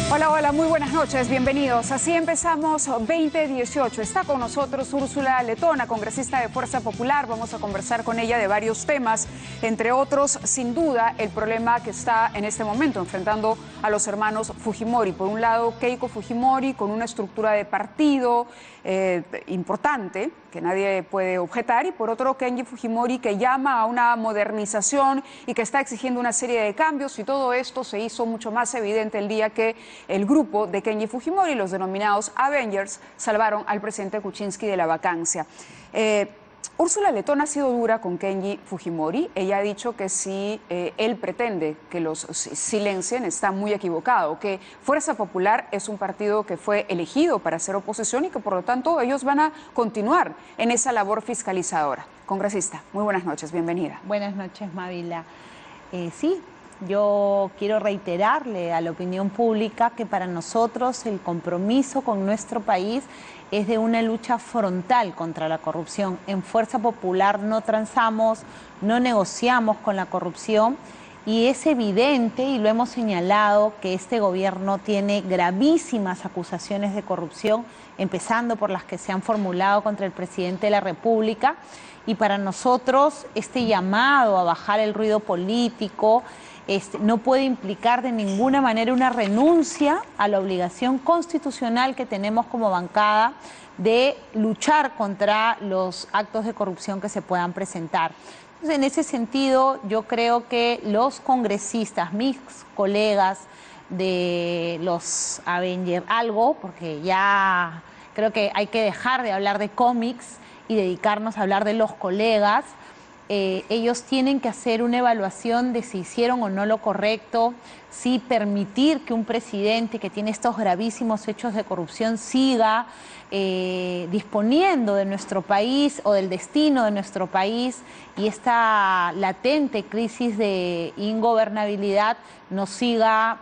Hola, hola, muy buenas noches, bienvenidos. Así empezamos 2018. Está con nosotros Úrsula Letona, congresista de Fuerza Popular. Vamos a conversar con ella de varios temas, entre otros, sin duda, el problema que está en este momento enfrentando a los hermanos Fujimori. Por un lado, Keiko Fujimori, con una estructura de partido importante, que nadie puede objetar, y por otro, Kenji Fujimori, que llama a una modernización y que está exigiendo una serie de cambios, y todo esto se hizo mucho más evidente el día que el grupo de Kenji Fujimori, los denominados Avengers, salvaron al presidente Kuczynski de la vacancia. Úrsula Letona ha sido dura con Kenji Fujimori. Ella ha dicho que si él pretende que los silencien, está muy equivocado, que Fuerza Popular es un partido que fue elegido para hacer oposición y que por lo tanto ellos van a continuar en esa labor fiscalizadora. Congresista, muy buenas noches, bienvenida. Buenas noches, Mávila. Sí, yo quiero reiterarle a la opinión pública que para nosotros el compromiso con nuestro país es de una lucha frontal contra la corrupción. En Fuerza Popular no transamos, no negociamos con la corrupción y es evidente, y lo hemos señalado, que este gobierno tiene gravísimas acusaciones de corrupción, empezando por las que se han formulado contra el presidente de la República. Y para nosotros este llamado a bajar el ruido político no puede implicar de ninguna manera una renuncia a la obligación constitucional que tenemos como bancada de luchar contra los actos de corrupción que se puedan presentar. Entonces, en ese sentido, yo creo que los congresistas, mis colegas de los Avengers, porque ya creo que hay que dejar de hablar de cómics y dedicarnos a hablar de los colegas. Ellos tienen que hacer una evaluación de si hicieron o no lo correcto, si permitir que un presidente que tiene estos gravísimos hechos de corrupción siga disponiendo de nuestro país o del destino de nuestro país, y esta latente crisis de ingobernabilidad nos siga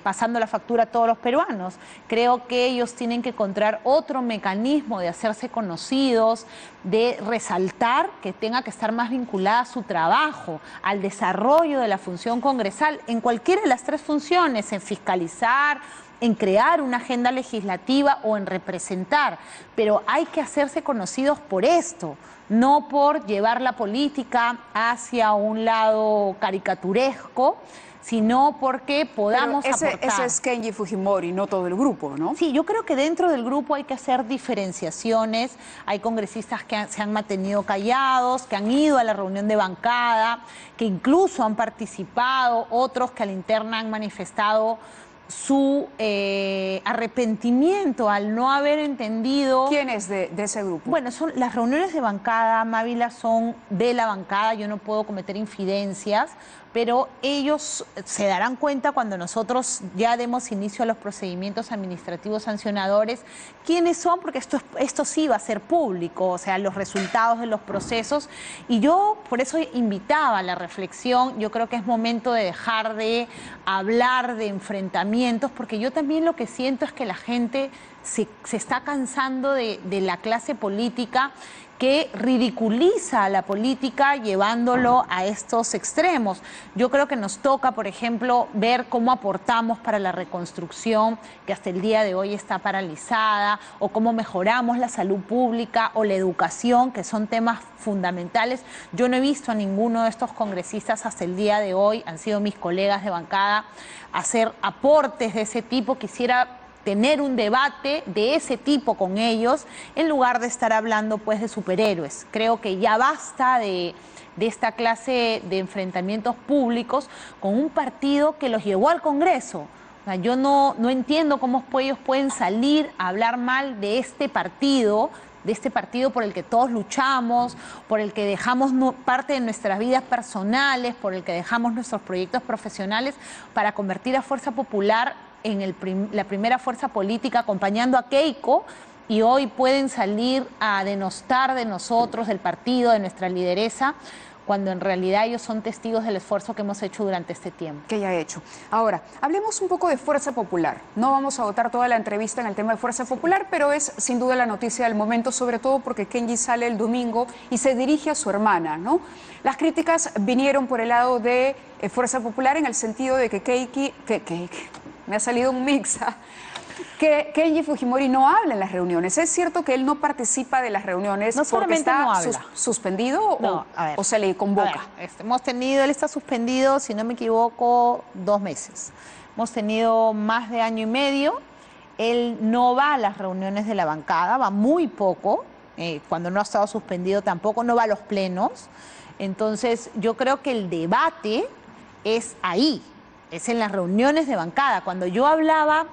pasando la factura a todos los peruanos. Creo que ellos tienen que encontrar otro mecanismo de hacerse conocidos, de resaltar, que tenga que estar más vinculada a su trabajo, al desarrollo de la función congresal, en cualquiera de las tres funciones, en fiscalizar, en crear una agenda legislativa o en representar, pero hay que hacerse conocidos por esto, no por llevar la política hacia un lado caricaturesco, sino porque podamos aportar. Ese es Kenji Fujimori, no todo el grupo, ¿no? Sí, yo creo que dentro del grupo hay que hacer diferenciaciones. Hay congresistas que se han mantenido callados, que han ido a la reunión de bancada, que incluso han participado, otros que a la interna han manifestado su arrepentimiento al no haber entendido. ¿Quién es de ese grupo? Bueno, son las reuniones de bancada, Mávila, son de la bancada. Yo no puedo cometer infidencias, pero ellos se darán cuenta cuando nosotros ya demos inicio a los procedimientos administrativos sancionadores quiénes son, porque esto sí va a ser público, o sea, los resultados de los procesos. Y yo por eso invitaba a la reflexión. Yo creo que es momento de dejar de hablar de enfrentamientos, porque yo también lo que siento es que la gente se está cansando de la clase política que ridiculiza a la política llevándolo a estos extremos. Yo creo que nos toca, por ejemplo, ver cómo aportamos para la reconstrucción, que hasta el día de hoy está paralizada, o cómo mejoramos la salud pública o la educación, que son temas fundamentales. Yo no he visto a ninguno de estos congresistas hasta el día de hoy, han sido mis colegas de bancada, hacer aportes de ese tipo. Quisiera tener un debate de ese tipo con ellos, en lugar de estar hablando pues de superhéroes. Creo que ya basta de esta clase de enfrentamientos públicos con un partido que los llevó al Congreso. O sea, yo no entiendo cómo ellos pueden salir a hablar mal de este partido por el que todos luchamos, por el que dejamos parte de nuestras vidas personales, por el que dejamos nuestros proyectos profesionales para convertir a Fuerza Popular en la primera fuerza política acompañando a Keiko, y hoy pueden salir a denostar de nosotros, del partido, de nuestra lideresa, cuando en realidad ellos son testigos del esfuerzo que hemos hecho durante este tiempo. Que ya he hecho. Ahora, hablemos un poco de Fuerza Popular. No vamos a agotar toda la entrevista en el tema de Fuerza Popular, pero es sin duda la noticia del momento, sobre todo porque Kenji sale el domingo y se dirige a su hermana, ¿no? Las críticas vinieron por el lado de Fuerza Popular en el sentido de que me ha salido un mix, que Kenji Fujimori no habla en las reuniones. ¿Es cierto que él no participa de las reuniones porque está suspendido o se le convoca? Él está suspendido, si no me equivoco, 2 meses. Hemos tenido más de año y medio. Él no va a las reuniones de la bancada, va muy poco. Cuando no ha estado suspendido tampoco, no va a los plenos. Entonces, yo creo que el debate es ahí, es en las reuniones de bancada. Cuando yo hablaba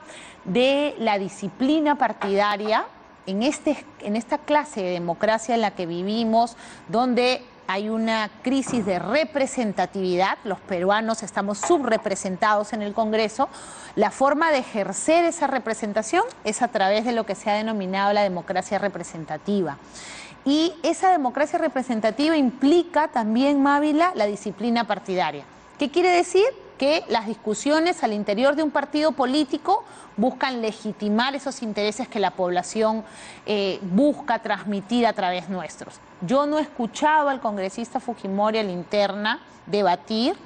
de la disciplina partidaria, en esta clase de democracia en la que vivimos, donde hay una crisis de representatividad, los peruanos estamos subrepresentados en el Congreso, la forma de ejercer esa representación es a través de lo que se ha denominado la democracia representativa. Y esa democracia representativa implica también, Mávila, la disciplina partidaria. ¿Qué quiere decir? Que las discusiones al interior de un partido político buscan legitimar esos intereses que la población busca transmitir a través nuestros. Yo no he escuchado al congresista Fujimori a la interna debatir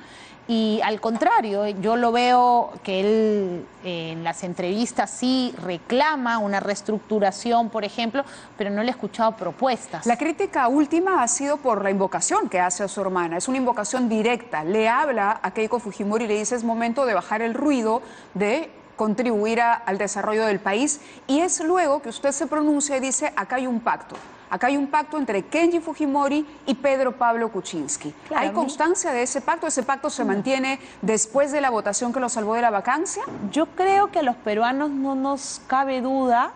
y al contrario, yo lo veo que él en las entrevistas sí reclama una reestructuración, por ejemplo, pero no le he escuchado propuestas. La crítica última ha sido por la invocación que hace a su hermana. Es una invocación directa. Le habla a Keiko Fujimori y le dice: es momento de bajar el ruido, de contribuir al desarrollo del país. Y es luego que usted se pronuncia y dice: acá hay un pacto. Acá hay un pacto entre Kenji Fujimori y Pedro Pablo Kuczynski. Claro, ¿hay constancia de ese pacto? ¿Ese pacto se mantiene después de la votación que lo salvó de la vacancia? Yo creo que a los peruanos no nos cabe duda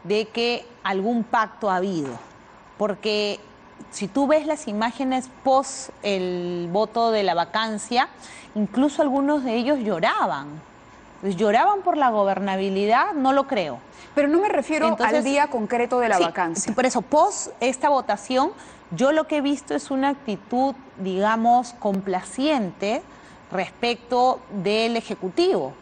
de que algún pacto ha habido. Porque si tú ves las imágenes post el voto de la vacancia, incluso algunos de ellos lloraban. ¿Lloraban por la gobernabilidad? No lo creo. Pero no me refiero al día concreto de la vacancia. Por eso, post esta votación, yo lo que he visto es una actitud, digamos, complaciente respecto del Ejecutivo,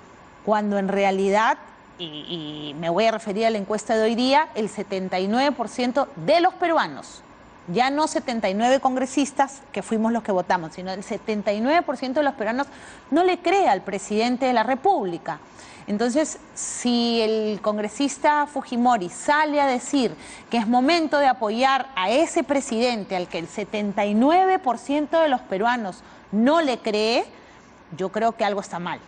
cuando en realidad, y me voy a referir a la encuesta de hoy día, el 79% de los peruanos, ya no 79 congresistas que fuimos los que votamos, sino el 79% de los peruanos no le cree al presidente de la República. Entonces, si el congresista Fujimori sale a decir que es momento de apoyar a ese presidente al que el 79% de los peruanos no le cree, yo creo que algo está mal.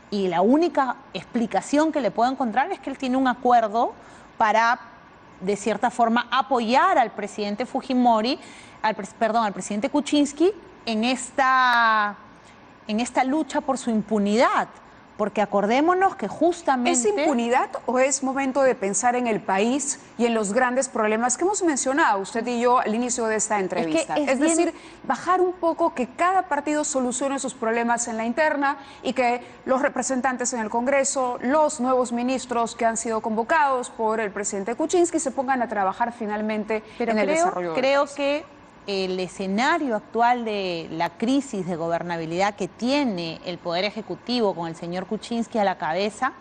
Y la única explicación que le puedo encontrar es que él tiene un acuerdo para, de cierta forma, apoyar al presidente Fujimori, al presidente Kuczynski en esta lucha por su impunidad. Porque acordémonos que justamente... ¿Es impunidad o es momento de pensar en el país y en los grandes problemas que hemos mencionado usted y yo al inicio de esta entrevista? Es decir, bajar un poco, que cada partido solucione sus problemas en la interna y que los representantes en el Congreso, los nuevos ministros que han sido convocados por el presidente Kuczynski se pongan a trabajar finalmente en el desarrollo del país. Que el escenario actual de la crisis de gobernabilidad que tiene el Poder Ejecutivo con el señor Kuczynski a la cabeza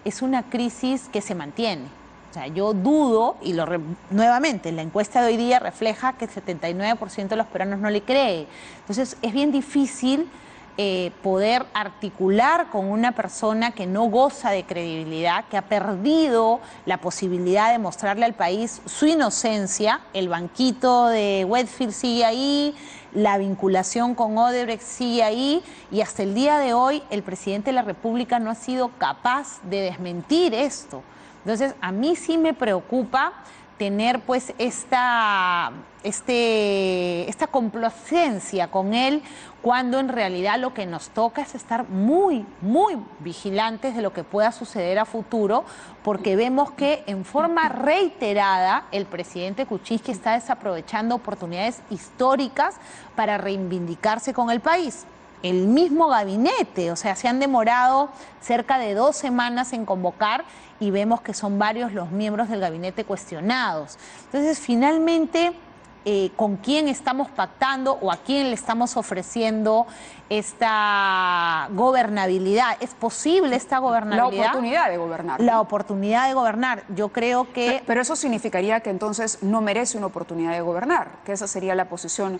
es una crisis que se mantiene. O sea, yo dudo, y nuevamente, la encuesta de hoy día refleja que el 79% de los peruanos no le cree. Entonces, es bien difícil poder articular con una persona que no goza de credibilidad, que ha perdido la posibilidad de mostrarle al país su inocencia. El banquito de Whitfield sigue ahí, la vinculación con Odebrecht sigue ahí, y hasta el día de hoy el presidente de la República no ha sido capaz de desmentir esto. Entonces, a mí sí me preocupa tener pues esta complacencia con él, cuando en realidad lo que nos toca es estar muy, muy vigilantes de lo que pueda suceder a futuro, porque vemos que en forma reiterada el presidente Kuczynski está desaprovechando oportunidades históricas para reivindicarse con el país. El mismo gabinete, o sea, se han demorado cerca de 2 semanas en convocar y vemos que son varios los miembros del gabinete cuestionados. Entonces, finalmente, ¿con quién estamos pactando o a quién le estamos ofreciendo esta gobernabilidad? ¿Es posible esta gobernabilidad? La oportunidad de gobernar. La oportunidad de gobernar. Yo creo que... Pero eso significaría que entonces no merece una oportunidad de gobernar, que esa sería la posición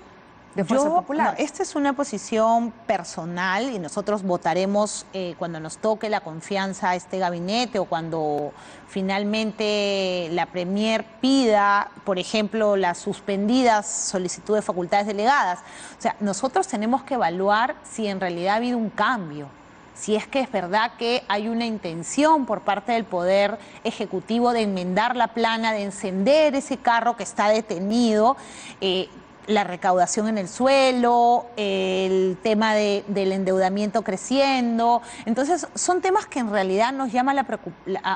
de Fuerza Popular. No, esta es una posición personal y nosotros votaremos cuando nos toque la confianza a este gabinete o cuando finalmente la Premier pida, por ejemplo, las suspendidas solicitudes de facultades delegadas. O sea, nosotros tenemos que evaluar si en realidad ha habido un cambio, si es que es verdad que hay una intención por parte del Poder Ejecutivo de enmendar la plana, de encender ese carro que está detenido, la recaudación en el suelo, el tema del endeudamiento creciendo. Entonces, son temas que en realidad nos llaman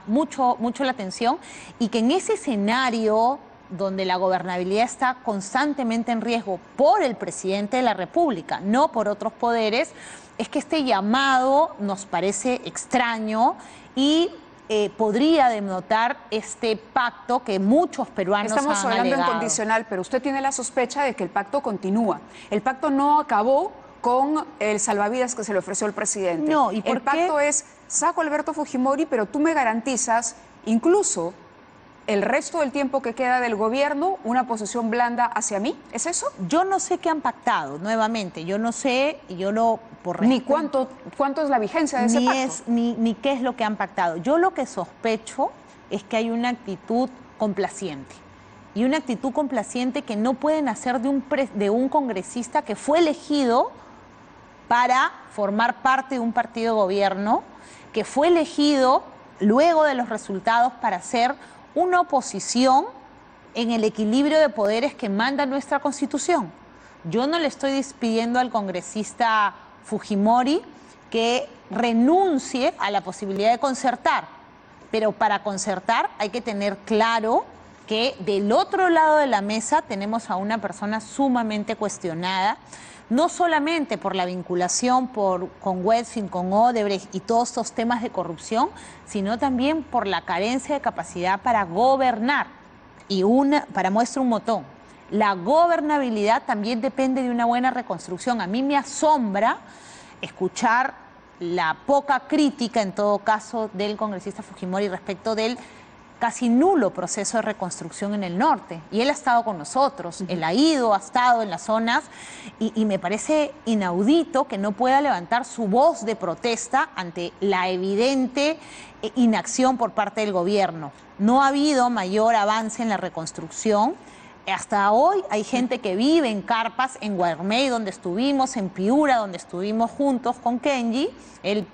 mucho la atención y que en ese escenario donde la gobernabilidad está constantemente en riesgo por el presidente de la República, no por otros poderes, es que este llamado nos parece extraño y podría denotar este pacto que muchos peruanos han Estamos hablando alegado. en condicional, pero usted tiene la sospecha de que el pacto continúa. El pacto no acabó con el salvavidas que se le ofreció al presidente. No, ¿y por el pacto es, saco a Alberto Fujimori, pero tú me garantizas incluso el resto del tiempo que queda del gobierno una posición blanda hacia mí. ¿Es eso? Yo no sé qué han pactado, nuevamente. Yo no sé, yo no... Ni cuánto es la vigencia de ese pacto. Ni qué es lo que han pactado. Yo lo que sospecho es que hay una actitud complaciente. Y una actitud complaciente que no pueden hacer de un congresista que fue elegido para formar parte de un partido de gobierno, que fue elegido luego de los resultados para ser una oposición en el equilibrio de poderes que manda nuestra Constitución. Yo no le estoy pidiendo al congresista Fujimori que renuncie a la posibilidad de concertar, pero para concertar hay que tener claro que del otro lado de la mesa tenemos a una persona sumamente cuestionada, no solamente por la vinculación con Westfield, con Odebrecht y todos estos temas de corrupción, sino también por la carencia de capacidad para gobernar. Y para muestra un botón, la gobernabilidad también depende de una buena reconstrucción. A mí me asombra escuchar la poca crítica, en todo caso, del congresista Fujimori respecto del casi nulo proceso de reconstrucción en el norte. Y él ha estado con nosotros, él ha estado en las zonas y me parece inaudito que no pueda levantar su voz de protesta ante la evidente inacción por parte del gobierno. No ha habido mayor avance en la reconstrucción. Hasta hoy hay gente que vive en carpas en Guarmey, donde estuvimos, en Piura, donde estuvimos juntos con Kenji. Él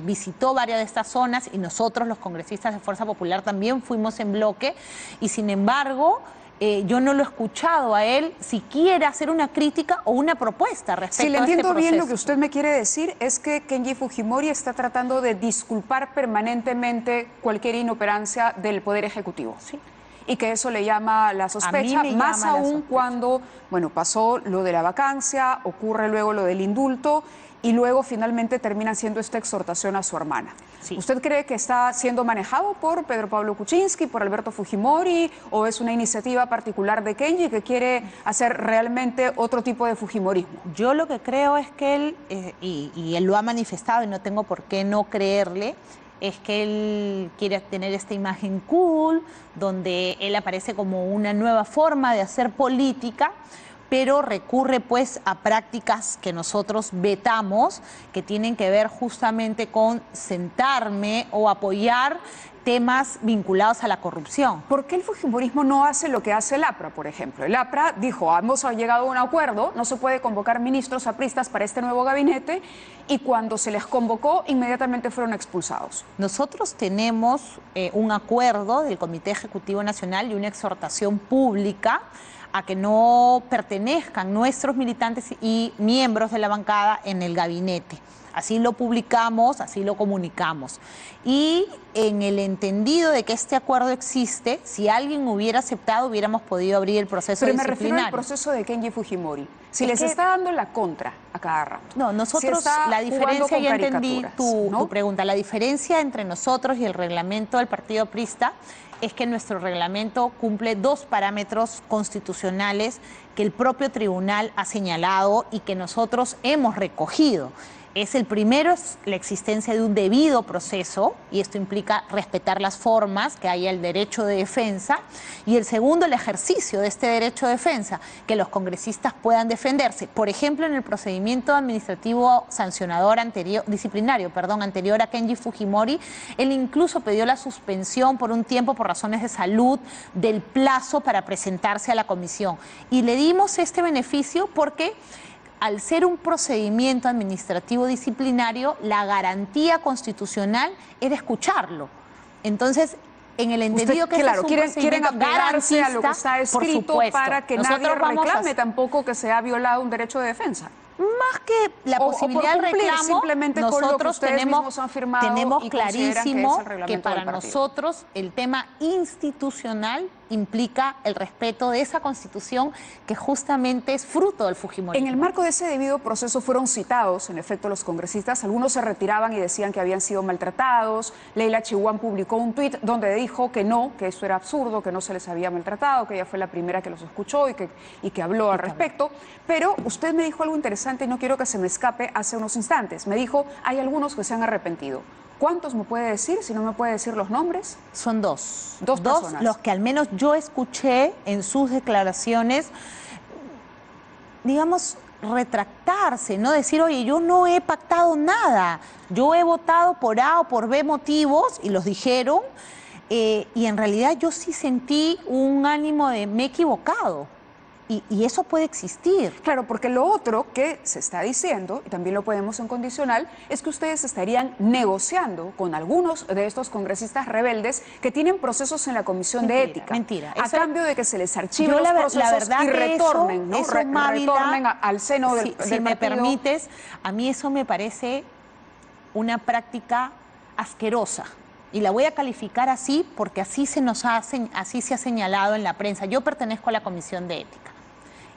visitó varias de estas zonas y nosotros, los congresistas de Fuerza Popular, también fuimos en bloque. Y sin embargo, yo no lo he escuchado a él siquiera hacer una crítica o una propuesta respecto a este proceso. Si le entiendo bien, lo que usted me quiere decir es que Kenji Fujimori está tratando de disculpar permanentemente cualquier inoperancia del Poder Ejecutivo. Sí. Y que eso le llama la sospecha, más aún cuando, bueno, pasó lo de la vacancia, ocurre luego lo del indulto y luego finalmente termina haciendo esta exhortación a su hermana. Sí. ¿Usted cree que está siendo manejado por Pedro Pablo Kuczynski, por Alberto Fujimori, o es una iniciativa particular de Kenji que quiere hacer realmente otro tipo de fujimorismo? Yo lo que creo es que él, y él lo ha manifestado y no tengo por qué no creerle, es que él quiere tener esta imagen cool, donde él aparece como una nueva forma de hacer política, pero recurre pues a prácticas que nosotros vetamos, que tienen que ver justamente con sentarme o apoyar temas vinculados a la corrupción. ¿Por qué el fujimorismo no hace lo que hace el APRA, por ejemplo? El APRA dijo, hemos llegado a un acuerdo, no se puede convocar ministros apristas para este nuevo gabinete, y cuando se les convocó, inmediatamente fueron expulsados. Nosotros tenemos un acuerdo del Comité Ejecutivo Nacional y una exhortación pública a que no pertenezcan nuestros militantes y miembros de la bancada en el gabinete. Así lo publicamos, así lo comunicamos. Y en el entendido de que este acuerdo existe, si alguien hubiera aceptado, hubiéramos podido abrir el proceso disciplinario. Pero me refiero al proceso de Kenji Fujimori. Si les está dando la contra a cada rato. No, nosotros, si la diferencia, ya entendí tu pregunta, la diferencia entre nosotros y el reglamento del Partido Aprista es que nuestro reglamento cumple dos parámetros constitucionales que el propio tribunal ha señalado y que nosotros hemos recogido. es el primero, es la existencia de un debido proceso, y esto implica respetar las formas, que haya el derecho de defensa, y el segundo, el ejercicio de este derecho de defensa, que los congresistas puedan defenderse. Por ejemplo, en el procedimiento administrativo sancionador disciplinario anterior a Kenji Fujimori, él incluso pidió la suspensión por un tiempo por razones de salud del plazo para presentarse a la comisión. Y le dimos este beneficio porque al ser un procedimiento administrativo disciplinario, la garantía constitucional era escucharlo. Entonces, en el entendido que claro, este es un quieren apegarse a lo que está escrito para que nadie reclame tampoco que se ha violado un derecho de defensa. Más que la posibilidad de reclamo, simplemente nosotros tenemos clarísimo que para nosotros el tema institucional implica el respeto de esa Constitución que justamente es fruto del fujimorismo. En el marco de ese debido proceso fueron citados, en efecto, los congresistas. Algunos se retiraban y decían que habían sido maltratados. Leila Chihuán publicó un tuit donde dijo que no, que eso era absurdo, que no se les había maltratado, que ella fue la primera que los escuchó y que habló al respecto. Pero usted me dijo algo interesante y no quiero que se me escape hace unos instantes. Me dijo, hay algunos que se han arrepentido. ¿Cuántos me puede decir? Si no me puede decir los nombres. Son dos. Dos personas. Los que al menos yo escuché en sus declaraciones, digamos, retractarse, no decir, oye, yo no he pactado nada, yo he votado por A o por B motivos, y los dijeron, y en realidad yo sí sentí un ánimo de me he equivocado. Y eso puede existir. Claro, porque lo otro que se está diciendo, y también lo podemos en condicional, es que ustedes estarían negociando con algunos de estos congresistas rebeldes que tienen procesos en la Comisión de Ética. Mentira. A cambio de que se les archiven los procesos y retornen, ¿no? Retornen al seno del Si me permites, a mí eso me parece una práctica asquerosa. Y la voy a calificar así porque así se ha señalado en la prensa. Yo pertenezco a la Comisión de Ética.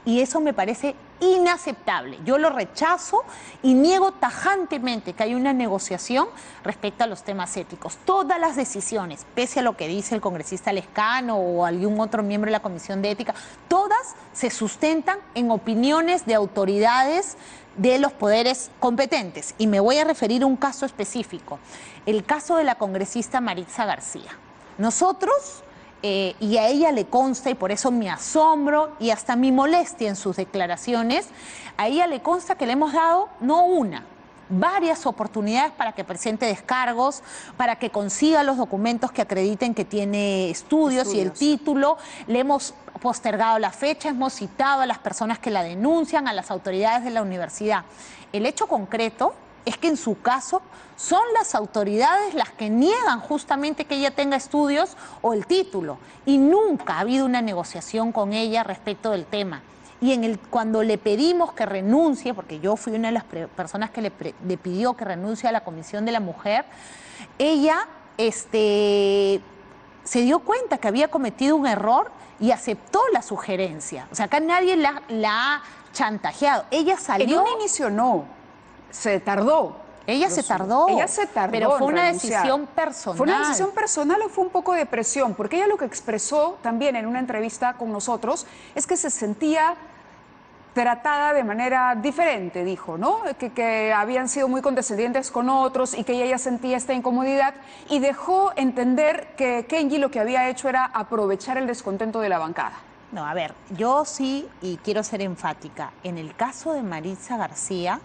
Y eso me parece inaceptable. Yo lo rechazo y niego tajantemente que haya una negociación respecto a los temas éticos. Todas las decisiones, pese a lo que dice el congresista Lescano o algún otro miembro de la Comisión de Ética, todas se sustentan en opiniones de autoridades de los poderes competentes. Y me voy a referir a un caso específico, el caso de la congresista Maritza García. Nosotros... y a ella le consta, y por eso me asombro y hasta mi molestia en sus declaraciones, a ella le consta que le hemos dado no una, varias oportunidades para que presente descargos, para que consiga los documentos que acrediten que tiene estudios y el título. Le hemos postergado la fecha, hemos citado a las personas que la denuncian, a las autoridades de la universidad. El hecho concreto es que en su caso son las autoridades las que niegan justamente que ella tenga estudios o el título, y nunca ha habido una negociación con ella respecto del tema. Y cuando le pedimos que renuncie, porque yo fui una de las personas que le pidió que renuncie a la Comisión de la Mujer, ella se dio cuenta que había cometido un error y aceptó la sugerencia. O sea, acá nadie la ha chantajeado. Ella salió... En un inicio no, se tardó. Ella se tardó, pero fue una decisión personal. ¿Fue una decisión personal o fue un poco de presión? Porque ella lo que expresó también en una entrevista con nosotros es que se sentía tratada de manera diferente, dijo, ¿no? Que habían sido muy condescendientes con otros y que ella sentía esta incomodidad, y dejó entender que Kenji lo que había hecho era aprovechar el descontento de la bancada. No, a ver, yo sí, y quiero ser enfática, en el caso de Maritza García,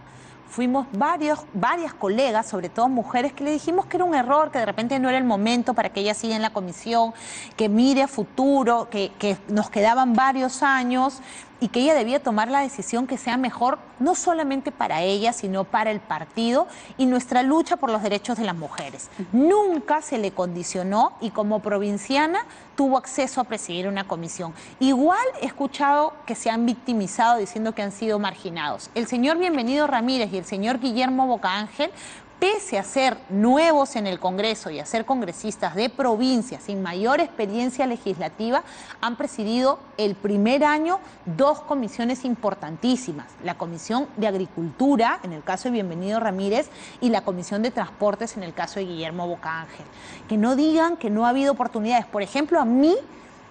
fuimos varias colegas, sobre todo mujeres, que le dijimos que era un error, que de repente no era el momento para que ella siga en la comisión, que mire a futuro, que nos quedaban varios años y que ella debía tomar la decisión que sea mejor, no solamente para ella, sino para el partido y nuestra lucha por los derechos de las mujeres. Nunca se le condicionó y como provinciana tuvo acceso a presidir una comisión. Igual he escuchado que se han victimizado diciendo que han sido marginados. El señor Bienvenido Ramírez y el señor Guillermo Bocaángel, pese a ser nuevos en el Congreso y a ser congresistas de provincia sin mayor experiencia legislativa, han presidido el primer año 2 comisiones importantísimas. La Comisión de Agricultura, en el caso de Bienvenido Ramírez, y la Comisión de Transportes, en el caso de Guillermo Bocaángel. Que no digan que no ha habido oportunidades. Por ejemplo, a mí,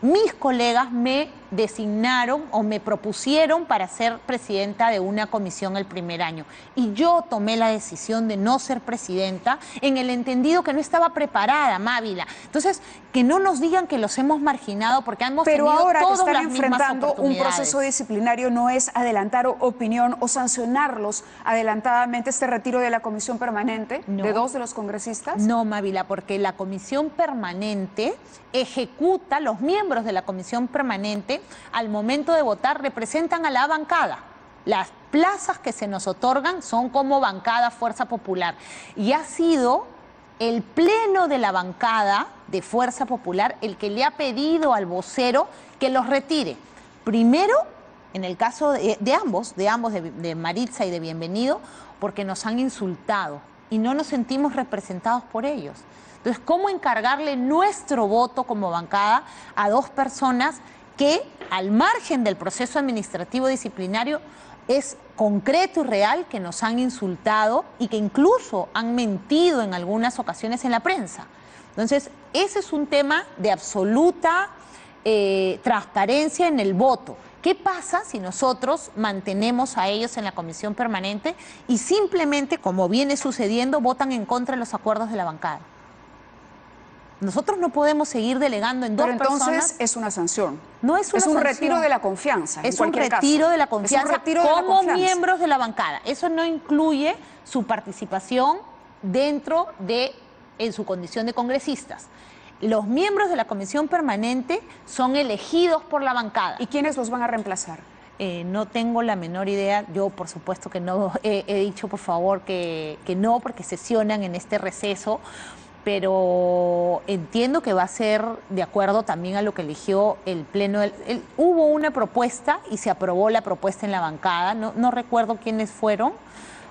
mis colegas me designaron o me propusieron para ser presidenta de una comisión el primer año. Y yo tomé la decisión de no ser presidenta en el entendido que no estaba preparada, Mávila. Entonces, que no nos digan que los hemos marginado porque hemos Pero tenido ahora que todas están las mismas enfrentando un oportunidades. proceso disciplinario, no es adelantar opinión o sancionarlos adelantadamente este retiro de la comisión permanente de 2 de los congresistas. No, Mávila, porque la comisión permanente ejecuta, los miembros de la comisión permanente al momento de votar representan a la bancada. Las plazas que se nos otorgan son como bancada Fuerza Popular y ha sido el pleno de la bancada de Fuerza Popular el que le ha pedido al vocero que los retire. Primero, en el caso de ambos, de Maritza y de Bienvenido, porque nos han insultado y no nos sentimos representados por ellos. Entonces, ¿cómo encargarle nuestro voto como bancada a 2 personas que, al margen del proceso administrativo disciplinario, es concreto y real que nos han insultado y que incluso han mentido en algunas ocasiones en la prensa? Entonces, ese es un tema de absoluta transparencia en el voto. ¿Qué pasa si nosotros mantenemos a ellos en la comisión permanente y simplemente, como viene sucediendo, votan en contra de los acuerdos de la bancada? Nosotros no podemos seguir delegando en 2 personas. Pero entonces es una sanción. No es una sanción. sanción. Retiro de la confianza. Es un retiro de la confianza como miembros de la bancada. Eso no incluye su participación dentro de, en su condición de congresistas. Los miembros de la comisión permanente son elegidos por la bancada. ¿Y quiénes los van a reemplazar? No tengo la menor idea. Yo, por supuesto, que no he dicho, por favor, que no, porque sesionan en este receso. Pero entiendo que va a ser de acuerdo también a lo que eligió el Pleno. Hubo una propuesta y se aprobó la propuesta en la bancada. No recuerdo quiénes fueron,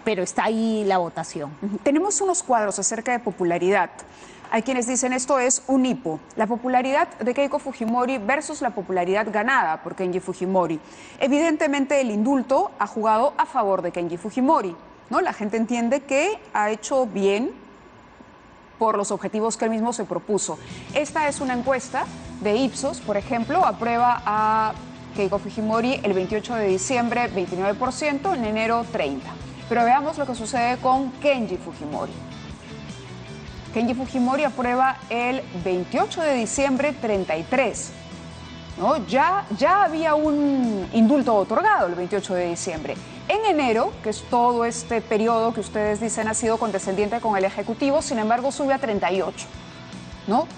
pero está ahí la votación. Tenemos unos cuadros acerca de popularidad. Hay quienes dicen esto es un hipo. La popularidad de Keiko Fujimori versus la popularidad ganada por Kenji Fujimori. Evidentemente el indulto ha jugado a favor de Kenji Fujimori, ¿no? La gente entiende que ha hecho bien por los objetivos que él mismo se propuso. Esta es una encuesta de Ipsos, por ejemplo, aprueba a Keiko Fujimori el 28 de diciembre 29%, en enero 30%. Pero veamos lo que sucede con Kenji Fujimori. Kenji Fujimori aprueba el 28 de diciembre 33%. ¿No? Ya había un indulto otorgado el 28 de diciembre. En enero, que es todo este periodo que ustedes dicen ha sido condescendiente con el Ejecutivo, sin embargo sube a 38, ¿no?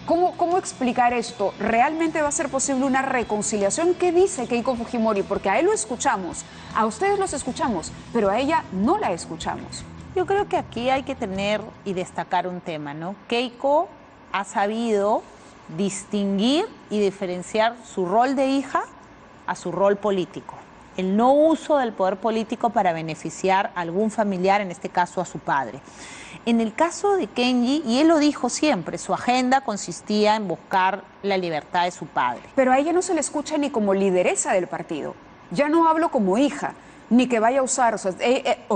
¿Cómo explicar esto? ¿Realmente va a ser posible una reconciliación? ¿Qué dice Keiko Fujimori? Porque a él lo escuchamos, a ustedes los escuchamos, pero a ella no la escuchamos. Yo creo que aquí hay que tener y destacar un tema, ¿no? Keiko ha sabido distinguir y diferenciar su rol de hija a su rol político. El no uso del poder político para beneficiar a algún familiar, en este caso a su padre. En el caso de Kenji, y él lo dijo siempre, su agenda consistía en buscar la libertad de su padre. Pero a ella no se le escucha ni como lideresa del partido. Ya no hablo como hija, ni que vaya a usar, o sea,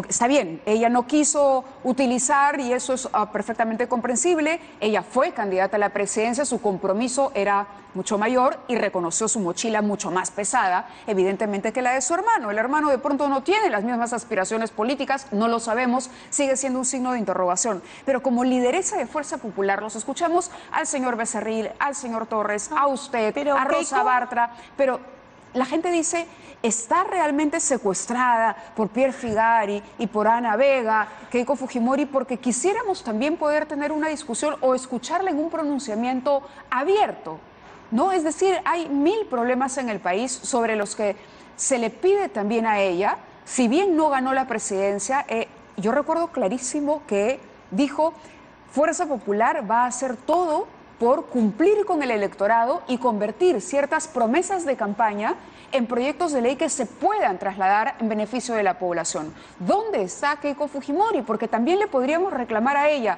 está bien, ella no quiso utilizar y eso es perfectamente comprensible, ella fue candidata a la presidencia, su compromiso era mucho mayor y reconoció su mochila mucho más pesada, evidentemente, que la de su hermano. El hermano de pronto no tiene las mismas aspiraciones políticas, no lo sabemos, sigue siendo un signo de interrogación, pero como lideresa de Fuerza Popular los escuchamos al señor Becerril, al señor Torres, a usted, a Rosa Bartra, pero la gente dice, ¿está realmente secuestrada por Pierre Figari y por Ana Vega, Keiko Fujimori? Porque quisiéramos también poder tener una discusión o escucharla en un pronunciamiento abierto, ¿no? Es decir, hay 1000 problemas en el país sobre los que se le pide también a ella, si bien no ganó la presidencia, yo recuerdo clarísimo que dijo, Fuerza Popular va a hacer todo por cumplir con el electorado y convertir ciertas promesas de campaña en proyectos de ley que se puedan trasladar en beneficio de la población. ¿Dónde está Keiko Fujimori? Porque también le podríamos reclamar a ella,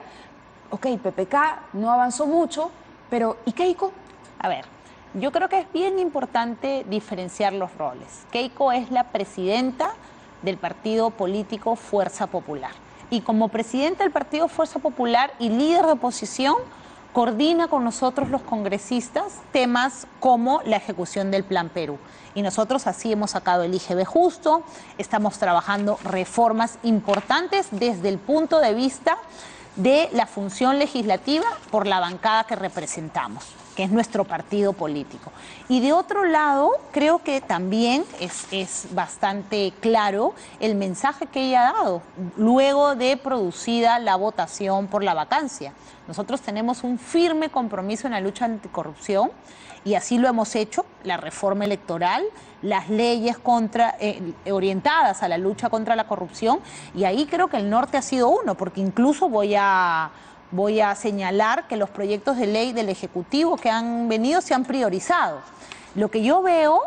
ok, PPK no avanzó mucho, pero ¿y Keiko? A ver, yo creo que es bien importante diferenciar los roles. Keiko es la presidenta del partido político Fuerza Popular. Y como presidenta del partido Fuerza Popular y líder de oposición, coordina con nosotros los congresistas temas como la ejecución del Plan Perú. Y nosotros así hemos sacado el IGB justo, estamos trabajando reformas importantes desde el punto de vista de la función legislativa por la bancada que representamos, que es nuestro partido político. Y de otro lado, creo que también es bastante claro el mensaje que ella ha dado luego de producida la votación por la vacancia. Nosotros tenemos un firme compromiso en la lucha anticorrupción y así lo hemos hecho, la reforma electoral, las leyes orientadas a la lucha contra la corrupción, y ahí creo que el norte ha sido uno, porque incluso voy a señalar que los proyectos de ley del Ejecutivo que han venido se han priorizado. Lo que yo veo,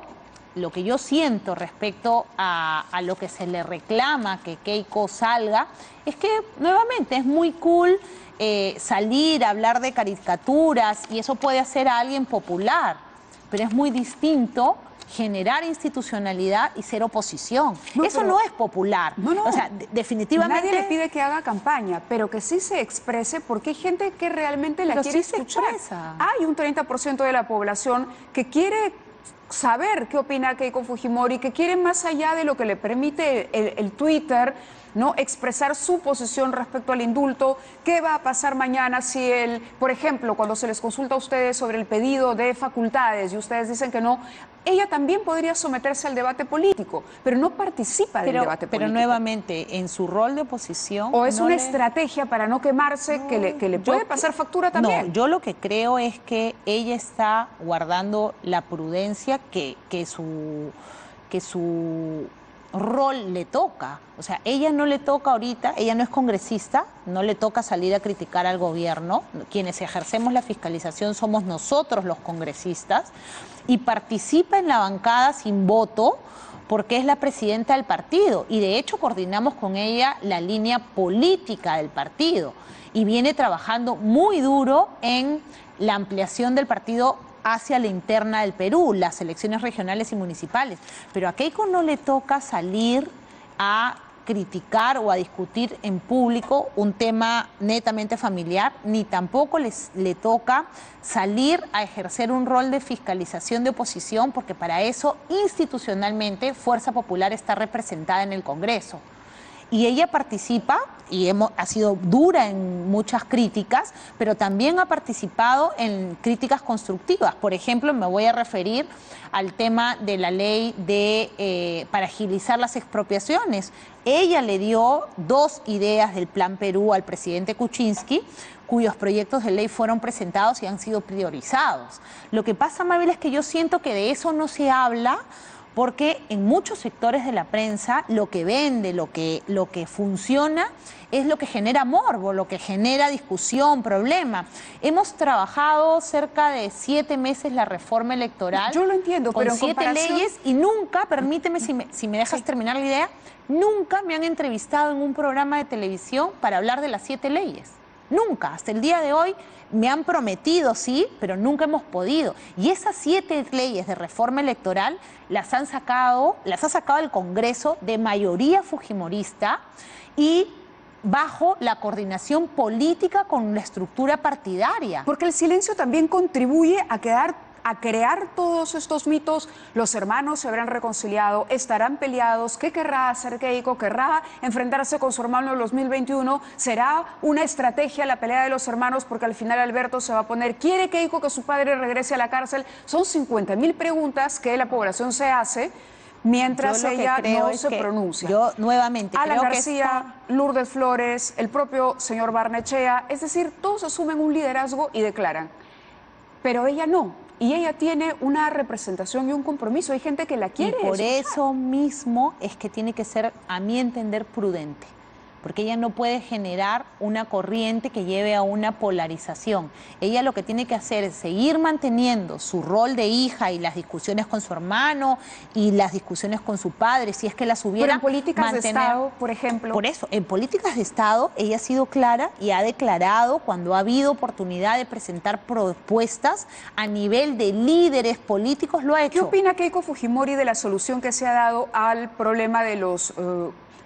lo que yo siento respecto a lo que se le reclama que Keiko salga, es que nuevamente es muy cool salir a hablar de caricaturas y eso puede hacer a alguien popular, pero es muy distinto generar institucionalidad y ser oposición. Eso no es popular. No. O sea, definitivamente... Nadie le pide que haga campaña, pero que sí se exprese porque hay gente que realmente la quiere escuchar. Hay un 30% de la población que quiere saber qué opina Keiko Fujimori, que quiere más allá de lo que le permite el Twitter, ¿no?, expresar su posición respecto al indulto. ¿Qué va a pasar mañana si por ejemplo, cuando se les consulta a ustedes sobre el pedido de facultades y ustedes dicen que no, ella también podría someterse al debate político, pero no participa del debate político? Pero nuevamente, en su rol de oposición... ¿O es una estrategia para no quemarse que le puede pasar factura también? No, yo lo que creo es que ella está guardando la prudencia que su rol le toca. O sea, ella no le toca ahorita, ella no es congresista, no le toca salir a criticar al gobierno. Quienes ejercemos la fiscalización somos nosotros los congresistas, y participa en la bancada sin voto porque es la presidenta del partido y de hecho coordinamos con ella la línea política del partido y viene trabajando muy duro en la ampliación del partido hacia la interna del Perú, las elecciones regionales y municipales. Pero a Keiko no le toca salir a criticar o a discutir en público un tema netamente familiar, ni tampoco le toca salir a ejercer un rol de fiscalización de oposición, porque para eso institucionalmente Fuerza Popular está representada en el Congreso. Y ella participa y ha sido dura en muchas críticas, pero también ha participado en críticas constructivas. Por ejemplo, me voy a referir al tema de la ley para agilizar las expropiaciones. Ella le dio 2 ideas del Plan Perú al presidente Kuczynski, cuyos proyectos de ley fueron presentados y han sido priorizados. Lo que pasa, Mabel, es que yo siento que de eso no se habla, porque en muchos sectores de la prensa lo que vende, lo que funciona es lo que genera morbo, lo que genera discusión, problema. Hemos trabajado cerca de 7 meses la reforma electoral. Yo lo entiendo, pero con 7 leyes y nunca, permíteme si me dejas terminar la idea, nunca me han entrevistado en un programa de televisión para hablar de las 7 leyes. Nunca, hasta el día de hoy me han prometido, sí, pero nunca hemos podido. Y esas 7 leyes de reforma electoral las ha sacado el Congreso de mayoría fujimorista y bajo la coordinación política con la estructura partidaria. Porque el silencio también contribuye a crear todos estos mitos. Los hermanos se habrán reconciliado, estarán peleados. ¿Qué querrá hacer Keiko? ¿Querrá enfrentarse con su hermano en el 2021? ¿Será una estrategia la pelea de los hermanos? Porque al final Alberto se va a poner, ¿quiere Keiko que su padre regrese a la cárcel? Son 50.000 preguntas que la población se hace mientras ella no se pronuncia. Yo nuevamente Alan creo García, Lourdes Flores, el propio señor Barnechea, es decir, todos asumen un liderazgo y declaran. Pero ella no. Y ella tiene una representación y un compromiso. Hay gente que la quiere escuchar. Y por escuchar. eso mismo es que tiene que ser, a mi entender, prudente. Porque ella no puede generar una corriente que lleve a una polarización. Ella lo que tiene que hacer es seguir manteniendo su rol de hija y las discusiones con su hermano y las discusiones con su padre, si es que las hubiera. Pero en políticas de Estado, por ejemplo. Por eso, en políticas de Estado, ella ha sido clara y ha declarado cuando ha habido oportunidad de presentar propuestas a nivel de líderes políticos, lo ha hecho. ¿Qué opina Keiko Fujimori de la solución que se ha dado al problema de los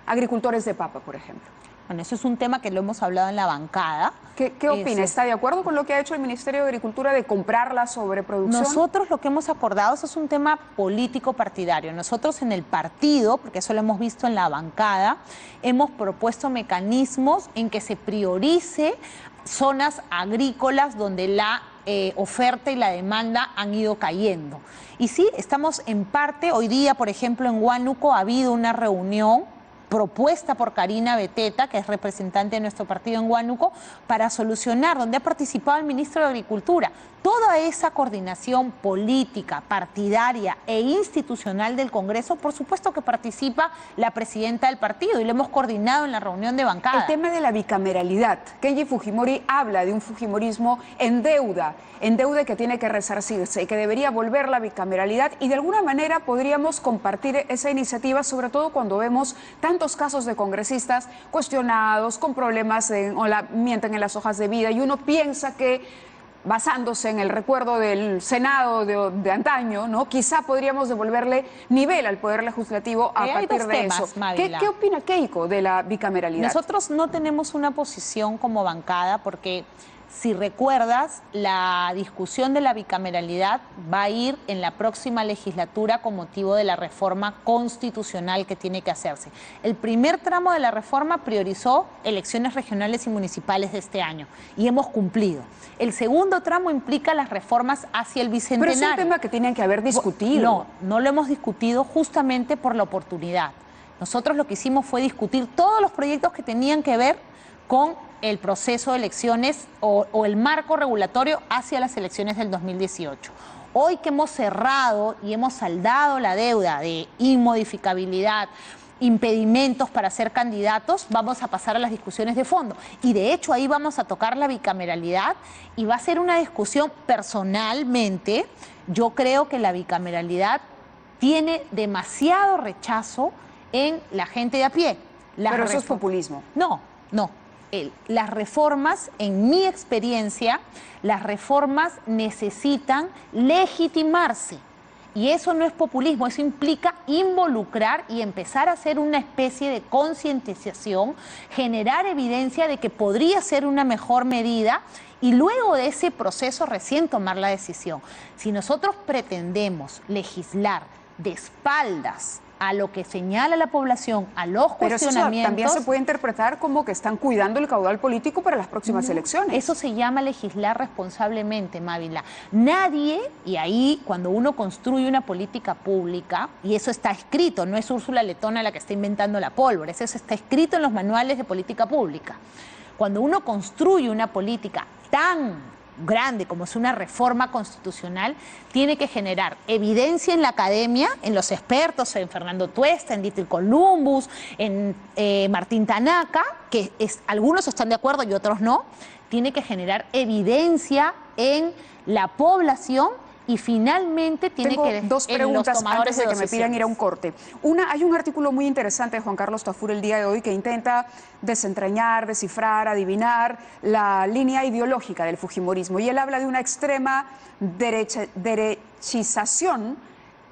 agricultores de papa, por ejemplo? Bueno, eso es un tema que lo hemos hablado en la bancada. ¿Qué opina? ¿Está de acuerdo con lo que ha hecho el Ministerio de Agricultura de comprar la sobreproducción? Nosotros lo que hemos acordado, eso es un tema político partidario. Nosotros en el partido, porque eso lo hemos visto en la bancada, hemos propuesto mecanismos en que se priorice zonas agrícolas donde la oferta y la demanda han ido cayendo. Y sí, estamos en parte, hoy día, por ejemplo, en Huánuco ha habido una reunión propuesta por Karina Beteta, que es representante de nuestro partido en Huánuco, para solucionar, donde ha participado el ministro de Agricultura. Toda esa coordinación política, partidaria e institucional del Congreso, por supuesto que participa la presidenta del partido y lo hemos coordinado en la reunión de bancada. El tema de la bicameralidad. Kenji Fujimori habla de un fujimorismo en deuda que tiene que resarcirse y que debería volver la bicameralidad, y de alguna manera podríamos compartir esa iniciativa, sobre todo cuando vemos tantos casos de congresistas cuestionados, con problemas, mienten en las hojas de vida, y uno piensa que, basándose en el recuerdo del Senado de antaño, ¿no?, quizá podríamos devolverle nivel al Poder Legislativo a partir de eso. ¿Qué opina Keiko de la bicameralidad? Nosotros no tenemos una posición como bancada porque, si recuerdas, la discusión de la bicameralidad va a ir en la próxima legislatura con motivo de la reforma constitucional que tiene que hacerse. El primer tramo de la reforma priorizó elecciones regionales y municipales de este año y hemos cumplido. El segundo tramo implica las reformas hacia el bicentenario. Pero es un tema que tienen que haber discutido. No lo hemos discutido justamente por la oportunidad. Nosotros lo que hicimos fue discutir todos los proyectos que tenían que ver con el proceso de elecciones o el marco regulatorio hacia las elecciones del 2018. Hoy que hemos cerrado y hemos saldado la deuda de inmodificabilidad, impedimentos para ser candidatos, vamos a pasar a las discusiones de fondo. Y de hecho ahí vamos a tocar la bicameralidad y va a ser una discusión. Personalmente, yo creo que la bicameralidad tiene demasiado rechazo en la gente de a pie. Pero eso es populismo. No. Las reformas, en mi experiencia, las reformas necesitan legitimarse. Y eso no es populismo, eso implica involucrar y empezar a hacer una especie de concientización, generar evidencia de que podría ser una mejor medida y luego de ese proceso recién tomar la decisión. Si nosotros pretendemos legislar de espaldas a lo que señala la población, a los cuestionamientos... Pero eso también se puede interpretar como que están cuidando el caudal político para las próximas elecciones. Eso se llama legislar responsablemente, Mávila. Nadie, y ahí cuando uno construye una política pública, y eso está escrito, no es Úrsula Letona la que está inventando la pólvora, eso está escrito en los manuales de política pública. Cuando uno construye una política tan grande como es una reforma constitucional, tiene que generar evidencia en la academia, en los expertos, en Fernando Tuesta, en Dieter Columbus, en Martín Tanaka, que algunos están de acuerdo y otros no. Tiene que generar evidencia en la población y finalmente tiene Tengo que... dos preguntas antes de que me pidan ir a un corte. Una, hay un artículo muy interesante de Juan Carlos Tafur el día de hoy que intenta desentrañar, descifrar, adivinar la línea ideológica del fujimorismo. Y él habla de una extrema derechización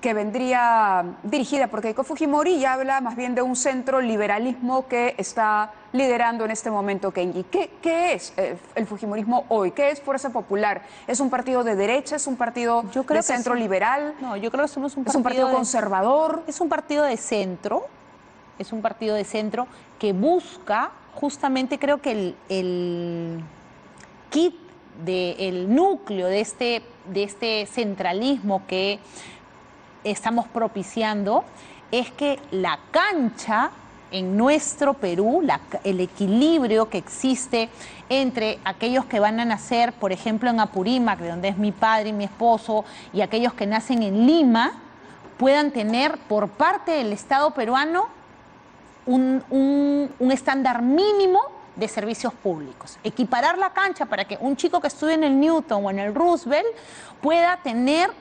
que vendría dirigida por Keiko Fujimori, y habla más bien de un centro liberalismo que está liderando en este momento Kenji. ¿Qué es el fujimorismo hoy? ¿Qué es Fuerza Popular? ¿Es un partido de derecha? ¿Es un partido de centro liberal? No, yo creo que somos un partido... ¿Es un partido conservador? Es un partido de centro, es un partido de centro que busca justamente, creo que el kit, el núcleo de este centralismo que estamos propiciando es que la cancha en nuestro Perú, el equilibrio que existe entre aquellos que van a nacer, por ejemplo, en Apurímac, de donde es mi padre y mi esposo, y aquellos que nacen en Lima, puedan tener por parte del Estado peruano un estándar mínimo de servicios públicos. Equiparar la cancha para que un chico que estudie en el Newton o en el Roosevelt pueda tener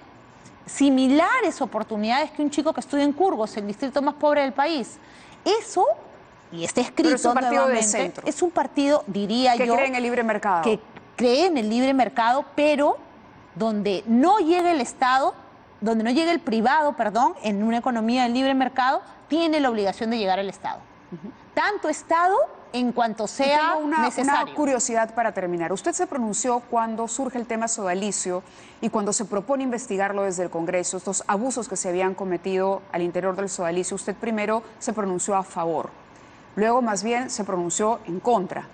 similares oportunidades que un chico que estudia en Curgos, el distrito más pobre del país. Eso, y está escrito, pero es un partido de centro. Es un partido, diría yo, que cree en el libre mercado. Que cree en el libre mercado, pero donde no llegue el Estado, donde no llegue el privado, perdón, en una economía del libre mercado, tiene la obligación de llegar al Estado. Tanto Estado en cuanto sea necesario. Una curiosidad para terminar. Usted se pronunció cuando surge el tema sodalicio y cuando se propone investigarlo desde el Congreso, estos abusos que se habían cometido al interior del sodalicio. Usted primero se pronunció a favor, luego más bien se pronunció en contra.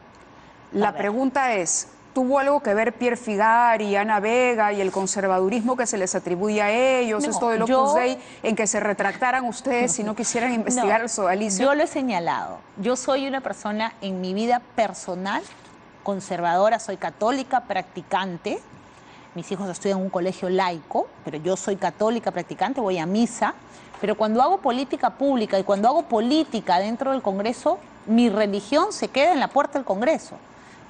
La pregunta es, ¿tuvo algo que ver Pierre Figari, Ana Vega y el conservadurismo que se les atribuye a ellos, esto del Opus Dei, en que se retractaran ustedes si no quisieran investigar el sodalicio? Yo lo he señalado. Yo soy una persona en mi vida personal conservadora, soy católica, practicante. Mis hijos estudian en un colegio laico, pero yo soy católica, practicante, voy a misa. Pero cuando hago política pública y cuando hago política dentro del Congreso, mi religión se queda en la puerta del Congreso.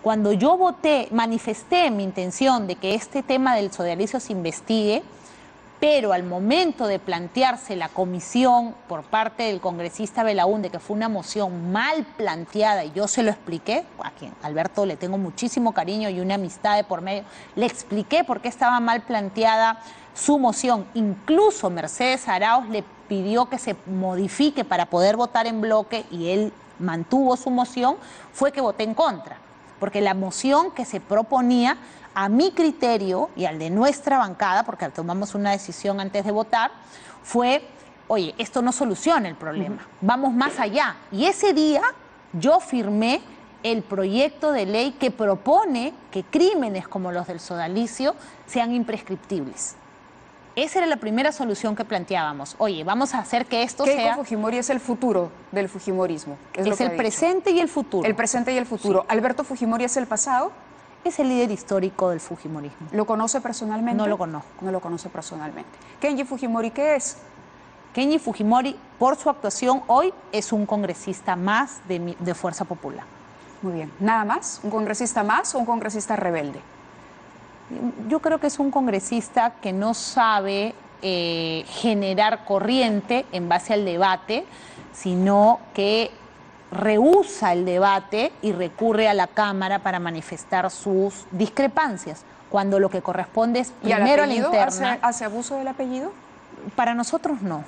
Cuando yo voté, manifesté mi intención de que este tema del sodalicio se investigue, pero al momento de plantearse la comisión por parte del congresista Belaúnde, que fue una moción mal planteada, y yo se lo expliqué, a quien Alberto le tengo muchísimo cariño y una amistad de por medio, le expliqué por qué estaba mal planteada su moción. Incluso Mercedes Arauz le pidió que se modifique para poder votar en bloque y él mantuvo su moción, fue que voté en contra. Porque la moción que se proponía, a mi criterio y al de nuestra bancada, porque tomamos una decisión antes de votar, fue, oye, esto no soluciona el problema, vamos más allá. Y ese día yo firmé el proyecto de ley que propone que crímenes como los del sodalicio sean imprescriptibles. Esa era la primera solución que planteábamos. Oye, vamos a hacer que esto sea... Keiko Fujimori es el futuro del fujimorismo. Es el presente y el futuro. El presente y el futuro. Sí. ¿Alberto Fujimori es el pasado? Es el líder histórico del fujimorismo. ¿Lo conoce personalmente? No lo conozco. No lo conoce personalmente. ¿Kenji Fujimori qué es? Kenji Fujimori, por su actuación hoy, es un congresista más de Fuerza Popular. Muy bien. ¿Nada más? ¿Un congresista más o un congresista rebelde? Yo creo que es un congresista que no sabe generar corriente en base al debate, sino que rehúsa el debate y recurre a la Cámara para manifestar sus discrepancias, cuando lo que corresponde es primero a la interna. ¿Hace abuso del apellido? Para nosotros no.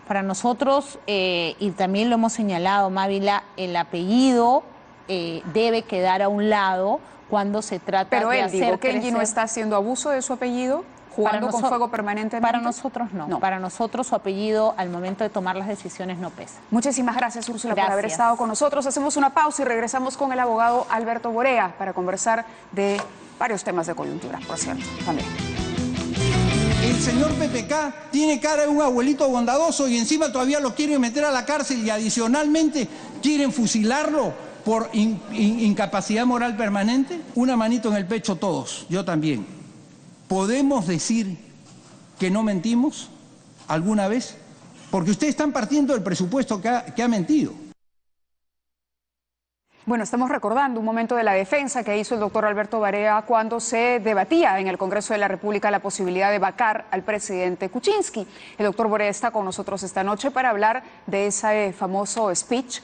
Para nosotros, y también lo hemos señalado, Mávila, el apellido debe quedar a un lado cuando se trata de hacer Pero Kenji no está haciendo abuso de su apellido, jugando con fuego permanentemente. Para nosotros no. Para nosotros su apellido al momento de tomar las decisiones no pesa. Muchísimas gracias, Úrsula, por haber estado con nosotros. Hacemos una pausa y regresamos con el abogado Alberto Borea para conversar de varios temas de coyuntura, por cierto, también. El señor PPK tiene cara de un abuelito bondadoso y encima todavía lo quieren meter a la cárcel y adicionalmente quieren fusilarlo por incapacidad moral permanente. Una manito en el pecho todos, yo también. ¿Podemos decir que no mentimos alguna vez? Porque ustedes están partiendo del presupuesto que ha mentido. Bueno, estamos recordando un momento de la defensa que hizo el doctor Alberto Borea cuando se debatía en el Congreso de la República la posibilidad de vacar al presidente Kuczynski. El doctor Borea está con nosotros esta noche para hablar de ese famoso speech,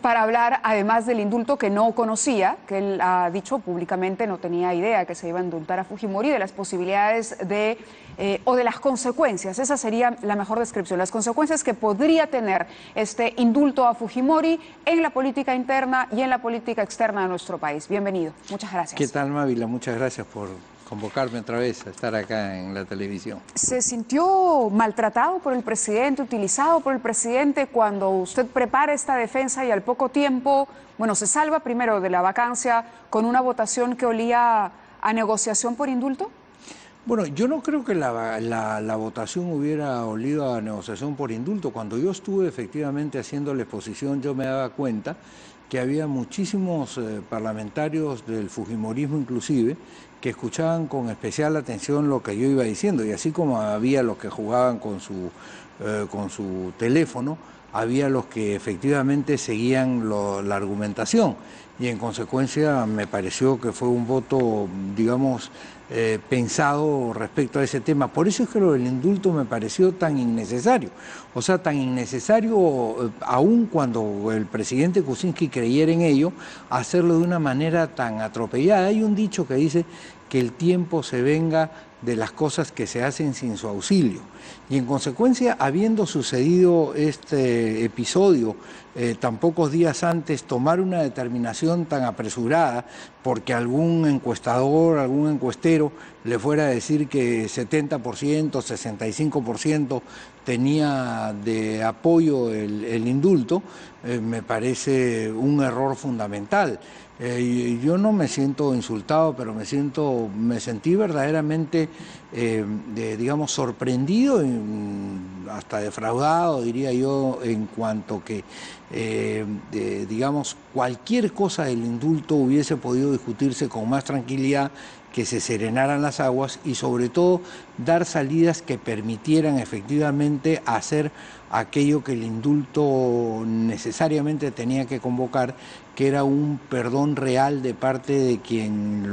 para hablar además del indulto que no conocía, que él ha dicho públicamente, no tenía idea que se iba a indultar a Fujimori, de las posibilidades o de las consecuencias, esa sería la mejor descripción, las consecuencias que podría tener este indulto a Fujimori en la política interna y en la política externa de nuestro país. Bienvenido, muchas gracias. ¿Qué tal, Mávila? Muchas gracias por convocarme otra vez a estar acá en la televisión. ¿Se sintió maltratado por el presidente, utilizado por el presidente cuando usted prepara esta defensa y al poco tiempo, bueno, se salva primero de la vacancia con una votación que olía a negociación por indulto? Bueno, yo no creo que la votación hubiera olido a negociación por indulto. Cuando yo estuve efectivamente haciendo la exposición, yo me daba cuenta que había muchísimos parlamentarios del fujimorismo inclusive que escuchaban con especial atención lo que yo iba diciendo, y así como había los que jugaban con su teléfono, había los que efectivamente seguían la argumentación, y en consecuencia me pareció que fue un voto, digamos, pensado respecto a ese tema. Por eso es que lo del indulto me pareció tan innecesario. O sea, tan innecesario, aun cuando el presidente Kuczynski creyera en ello, hacerlo de una manera tan atropellada. Hay un dicho que dice que el tiempo se venga de las cosas que se hacen sin su auxilio. Y en consecuencia, habiendo sucedido este episodio tan pocos días antes, tomar una determinación tan apresurada porque algún encuestador, algún encuestero le fuera a decir que 70%, 65% tenía de apoyo el indulto, me parece un error fundamental. Yo no me siento insultado, pero me sentí verdaderamente, digamos, sorprendido, hasta defraudado, diría yo, en cuanto que, digamos, cualquier cosa del indulto hubiese podido discutirse con más tranquilidad, que se serenaran las aguas y sobre todo dar salidas que permitieran efectivamente hacer aquello que el indulto necesariamente tenía que convocar, que era un perdón real de parte de quien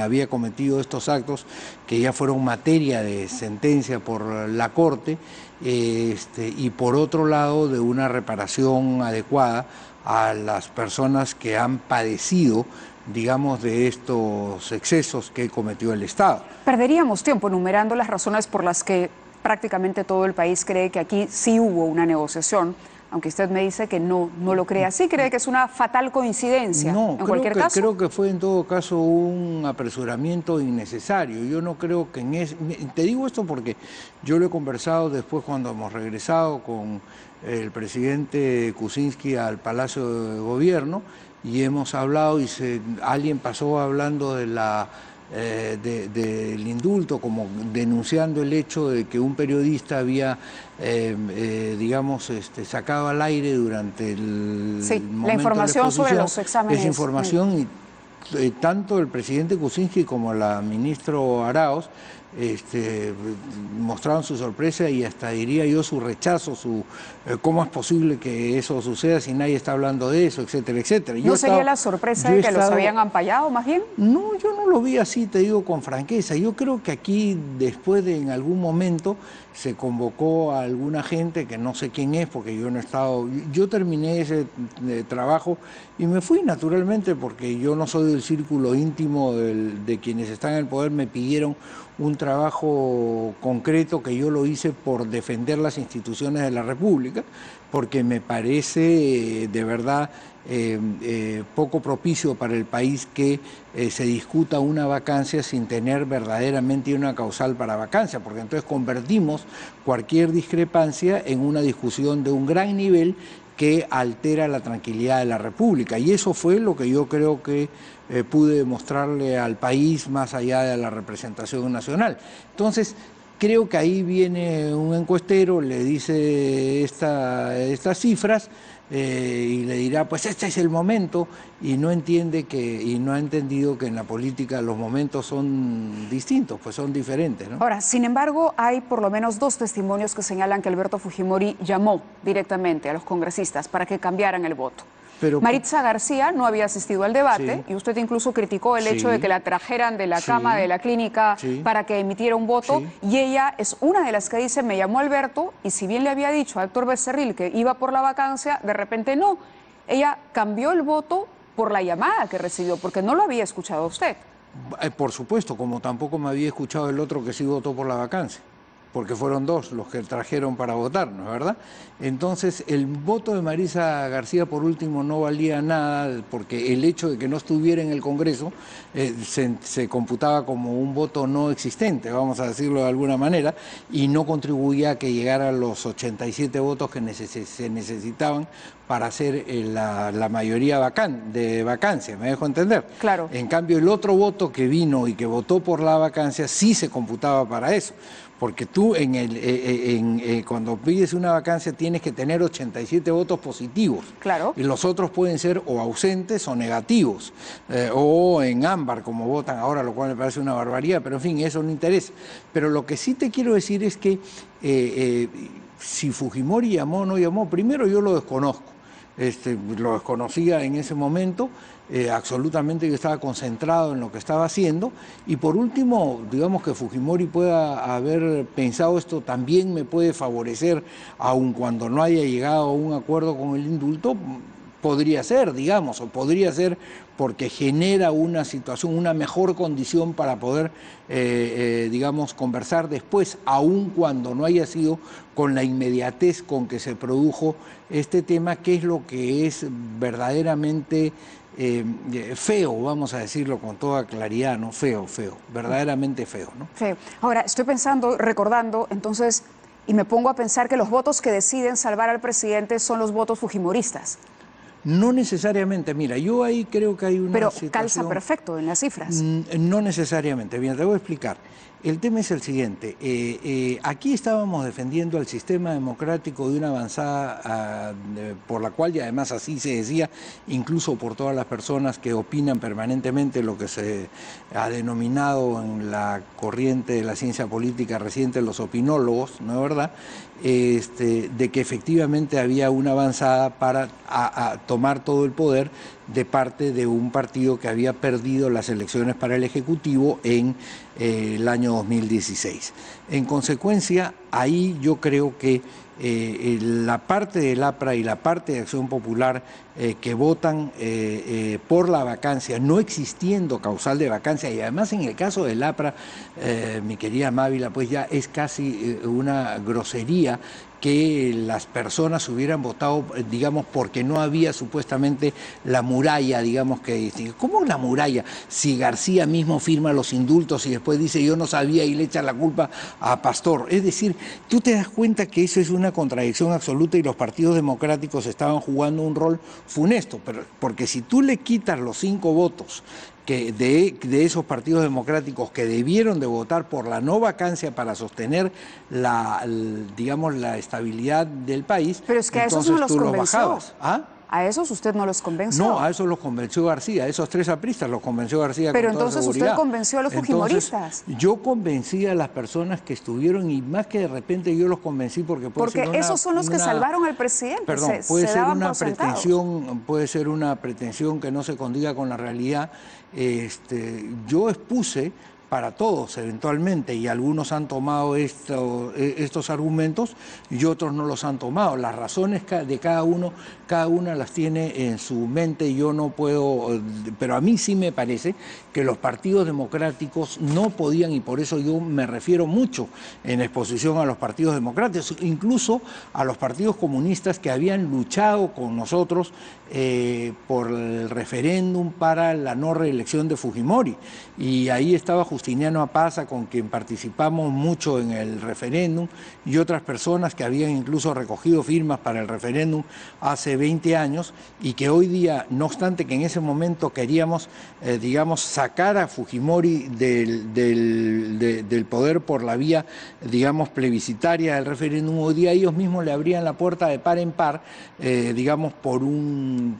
había cometido estos actos, que ya fueron materia de sentencia por la Corte, y por otro lado de una reparación adecuada a las personas que han padecido, digamos, de estos excesos que cometió el Estado. Perderíamos tiempo enumerando las razones por las que prácticamente todo el país cree que aquí sí hubo una negociación, aunque usted me dice que no lo cree así, cree que es una fatal coincidencia. No, en cualquier caso. Creo que fue en todo caso un apresuramiento innecesario. Yo no creo que te digo esto porque yo lo he conversado después cuando hemos regresado con el presidente Kuczynski al Palacio de Gobierno y hemos hablado y alguien pasó hablando de del indulto, como denunciando el hecho de que un periodista había, digamos, sacado al aire durante el momento la información de la sobre los exámenes. Esa información, y tanto el presidente Kuczynski como la ministra Arauz mostraron su sorpresa y hasta diría yo su rechazo, cómo es posible que eso suceda si nadie está hablando de eso, etcétera, etcétera. ¿No sería la sorpresa de que los habían ampallado más bien? No, yo no lo vi así, te digo con franqueza. Yo creo que aquí, después de en algún momento, se convocó a alguna gente que no sé quién es, porque yo no he estado. Yo terminé ese trabajo y me fui naturalmente, porque yo no soy del círculo íntimo de quienes están en el poder. Me pidieron un trabajo concreto que yo lo hice por defender las instituciones de la República, porque me parece de verdad poco propicio para el país que se discuta una vacancia sin tener verdaderamente una causal para vacancia, porque entonces convertimos cualquier discrepancia en una discusión de un gran nivel que altera la tranquilidad de la República. Y eso fue lo que yo creo que pude demostrarle al país más allá de la representación nacional. Entonces, creo que ahí viene un encuestero, le dice estas cifras y le dirá, pues este es el momento, y no entiende y no ha entendido que en la política los momentos son distintos, pues son diferentes, ¿no? Ahora, sin embargo, hay por lo menos 2 testimonios que señalan que Alberto Fujimori llamó directamente a los congresistas para que cambiaran el voto. Maritza García no había asistido al debate, y usted incluso criticó el hecho de que la trajeran de la cama de la clínica para que emitiera un voto, y ella es una de las que dice, me llamó Alberto, y si bien le había dicho a Héctor Becerril que iba por la vacancia, de repente no. Ella cambió el voto por la llamada que recibió, porque no lo había escuchado usted. Por supuesto, como tampoco me había escuchado el otro que sí votó por la vacancia, porque fueron 2 los que trajeron para votar, ¿no es verdad? Entonces, el voto de Maritza García, por último, no valía nada, porque el hecho de que no estuviera en el Congreso se computaba como un voto no existente, vamos a decirlo de alguna manera, y no contribuía a que llegara a los 87 votos que se necesitaban para hacer la mayoría de vacancia, ¿me dejo entender? Claro. En cambio, el otro voto que vino y que votó por la vacancia sí se computaba para eso. Porque tú cuando pides una vacancia tienes que tener 87 votos positivos. Claro. Y los otros pueden ser o ausentes o negativos, o en ámbar, como votan ahora, lo cual me parece una barbaridad, pero en fin, eso no interesa. Pero lo que sí te quiero decir es que si Fujimori llamó o no llamó, primero yo lo desconozco. lo desconocía en ese momento. Absolutamente yo estaba concentrado en lo que estaba haciendo, y por último, digamos que Fujimori pueda haber pensado esto también me puede favorecer, aun cuando no haya llegado a un acuerdo con el indulto, podría ser, digamos, o podría ser porque genera una situación, una mejor condición para poder, digamos, conversar después, aun cuando no haya sido con la inmediatez con que se produjo este tema, que es lo que es verdaderamente feo, vamos a decirlo con toda claridad, ¿no? Feo, verdaderamente feo, ¿no? Feo. Ahora, estoy pensando, recordando, entonces, y me pongo a pensar que los votos que deciden salvar al presidente son los votos fujimoristas. No necesariamente, mira, yo ahí creo que hay una Pero situación... calza perfecto en las cifras. No necesariamente, bien, te voy a explicar. El tema es el siguiente, aquí estábamos defendiendo el sistema democrático de una avanzada por la cual, y además así se decía, incluso por todas las personas que opinan permanentemente lo que se ha denominado en la corriente de la ciencia política reciente los opinólogos, ¿no es verdad?, de que efectivamente había una avanzada para tomar todo el poder de parte de un partido que había perdido las elecciones para el Ejecutivo en el año 2016. En consecuencia, ahí yo creo que la parte del APRA y la parte de Acción Popular que votan por la vacancia, no existiendo causal de vacancia, y además en el caso del APRA, mi querida Mávila, pues ya es casi una grosería que las personas hubieran votado, digamos, porque no había supuestamente la muralla, digamos, que distingue. ¿Cómo la muralla? Si García mismo firma los indultos y después dice yo no sabía y le echa la culpa a Pastor. Es decir, tú te das cuenta que eso es una contradicción absoluta y los partidos democráticos estaban jugando un rol funesto, pero porque si tú le quitas los 5 votos que de esos partidos democráticos que debieron de votar por la no vacancia para sostener digamos, la estabilidad del país. Pero es que a esos no los convenció. ¿Ah? ¿A esos usted no los convenció? No, a esos los convenció García, a esos 3 apristas los convenció García. Pero con toda entonces seguridad. usted convenció a los fujimoristas. Yo convencí a las personas que estuvieron, y más que de repente yo los convencí porque esos son los que salvaron al presidente. Perdón, puede ser una pretensión que no se condiga con la realidad. Yo expuse para todos eventualmente, y algunos han tomado estos argumentos y otros no los han tomado. Las razones de cada una las tiene en su mente, yo no puedo, pero a mí sí me parece que los partidos democráticos no podían, y por eso yo me refiero mucho en exposición a los partidos democráticos, incluso a los partidos comunistas que habían luchado con nosotros por el referéndum para la no reelección de Fujimori, y ahí estaba Justiniano Apaza, con quien participamos mucho en el referéndum, y otras personas que habían incluso recogido firmas para el referéndum hace 20 años, y que hoy día, no obstante que en ese momento queríamos, digamos, sacar a Fujimori del poder por la vía, digamos, plebiscitaria del referéndum, hoy día ellos mismos le abrían la puerta de par en par, digamos, por una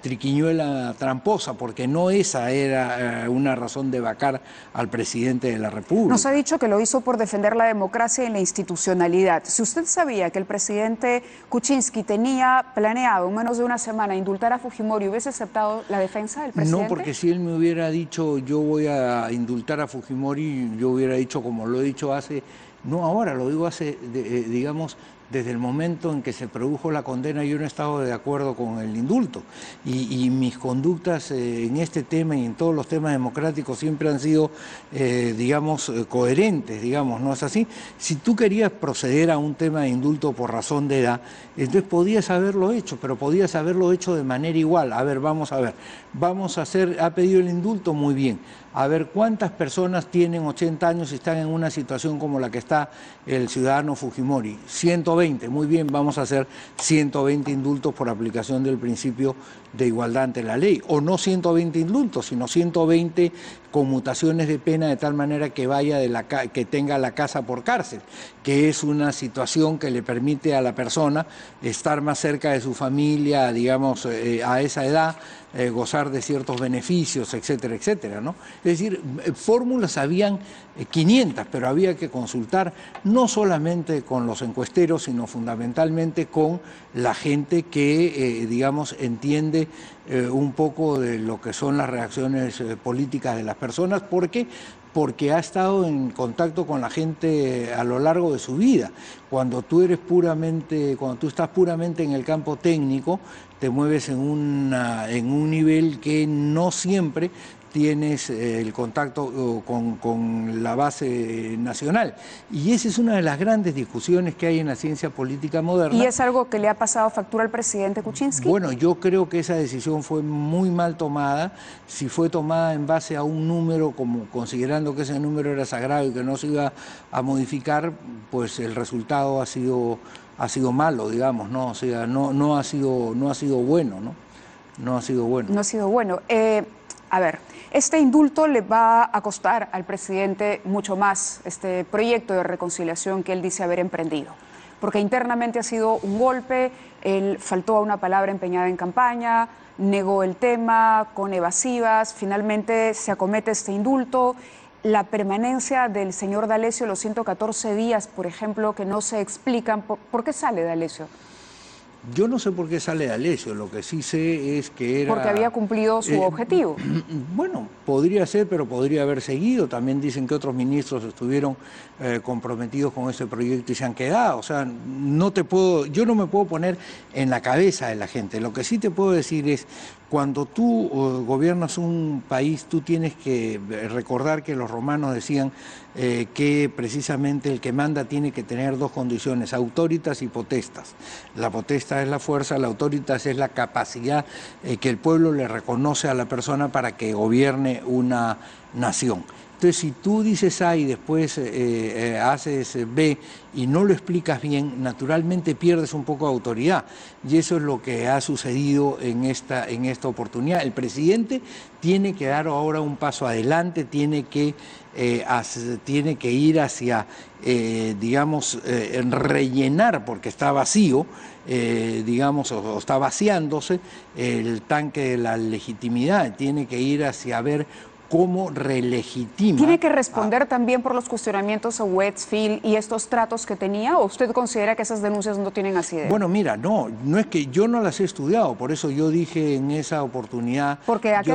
triquiñuela tramposa, porque no esa era una razón de vacar al presidente de la República. Nos ha dicho que lo hizo por defender la democracia y la institucionalidad. Si usted sabía que el presidente Kuczynski tenía planeado en menos de una semana indultar a Fujimori, ¿hubiese aceptado la defensa del presidente? No, porque si él me hubiera dicho yo voy a indultar a Fujimori, yo hubiera dicho, como lo he dicho hace, no ahora, lo digo hace, digamos, desde el momento en que se produjo la condena, yo no he estado de acuerdo con el indulto, y mis conductas en este tema y en todos los temas democráticos siempre han sido, digamos, coherentes, digamos, ¿no es así? Si tú querías proceder a un tema de indulto por razón de edad, entonces podías haberlo hecho, pero podías haberlo hecho de manera igual. A ver, ha pedido el indulto, muy bien. A ver, ¿cuántas personas tienen 80 años y están en una situación como la que está el ciudadano Fujimori? 120, muy bien, vamos a hacer 120 indultos por aplicación del principio de igualdad ante la ley. O no 120 indultos, sino 120 conmutaciones de pena de tal manera que vaya que tenga la casa por cárcel, que es una situación que le permite a la persona estar más cerca de su familia, digamos, a esa edad, gozar de ciertos beneficios, etcétera, etcétera, ¿no? Es decir, fórmulas habían 500, pero había que consultar no solamente con los encuesteros, sino fundamentalmente con la gente que, digamos, entiende un poco de lo que son las reacciones políticas de las personas, porque ha estado en contacto con la gente a lo largo de su vida. Cuando tú estás puramente en el campo técnico, te mueves en un nivel que no siempre tienes el contacto con la base nacional. Y esa es una de las grandes discusiones que hay en la ciencia política moderna. ¿Y es algo que le ha pasado factura al presidente Kuczynski? Bueno, yo creo que esa decisión fue muy mal tomada. Si fue tomada en base a un número, como considerando que ese número era sagrado y que no se iba a modificar, pues el resultado ha sido malo, digamos, ¿no? O sea, no ha sido bueno, ¿no? No ha sido bueno. No ha sido bueno. A ver, este indulto le va a costar al presidente mucho más, este proyecto de reconciliación que él dice haber emprendido, porque internamente ha sido un golpe, él faltó a una palabra empeñada en campaña, negó el tema con evasivas, finalmente se acomete este indulto. La permanencia del señor D'Alessio, los 114 días, por ejemplo, que no se explican, ¿por qué sale D'Alessio? Yo no sé por qué sale D'Alessio, lo que sí sé es que era... Porque había cumplido su objetivo. Bueno, podría ser, pero podría haber seguido. También dicen que otros ministros estuvieron comprometidos con este proyecto y se han quedado. O sea, yo no me puedo poner en la cabeza de la gente. Lo que sí te puedo decir es, cuando tú gobiernas un país, tú tienes que recordar que los romanos decían que precisamente el que manda tiene que tener dos condiciones, autoritas y potestas. La potesta es la fuerza, la autoritas es la capacidad que el pueblo le reconoce a la persona para que gobierne una nación. Entonces, si tú dices A y después haces B y no lo explicas bien, naturalmente pierdes un poco de autoridad. Y eso es lo que ha sucedido en esta oportunidad. El presidente tiene que dar ahora un paso adelante, tiene que ir hacia, digamos, rellenar, porque está vacío, digamos, o está vaciándose el tanque de la legitimidad, tiene que ir hacia ver cómo relegitima. ¿Tiene que responder también por los cuestionamientos a Westfield y estos tratos que tenía, o usted considera que esas denuncias no tienen asidero? Bueno, mira, no es que yo no las he estudiado, por eso yo dije en esa oportunidad... Porque aquí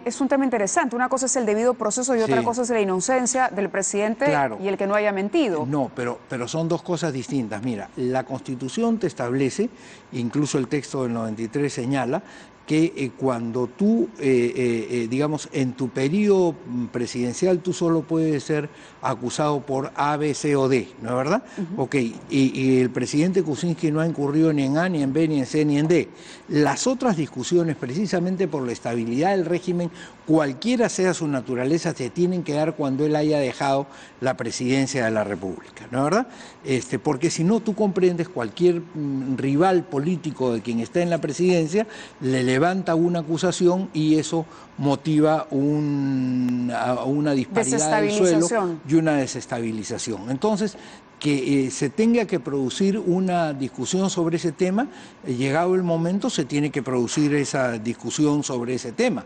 es un tema interesante, una cosa es el debido proceso y otra cosa es la inocencia del presidente, claro, y el que no haya mentido. No, pero son dos cosas distintas. Mira, la Constitución te establece, incluso el texto del 93 señala, que cuando tú, digamos, en tu periodo presidencial tú solo puedes ser acusado por A, B, C o D, ¿no es verdad? Ok, y el presidente Kuczynski no ha incurrido ni en A, ni en B, ni en C, ni en D. Las otras discusiones, precisamente por la estabilidad del régimen, cualquiera sea su naturaleza, se tienen que dar cuando él haya dejado la presidencia de la República, ¿no es verdad? Porque si no, tú comprendes, cualquier rival político de quien está en la presidencia le levanta una acusación y eso motiva una disparidad del suelo y una desestabilización. Entonces, que se tenga que producir una discusión sobre ese tema, llegado el momento se tiene que producir esa discusión sobre ese tema.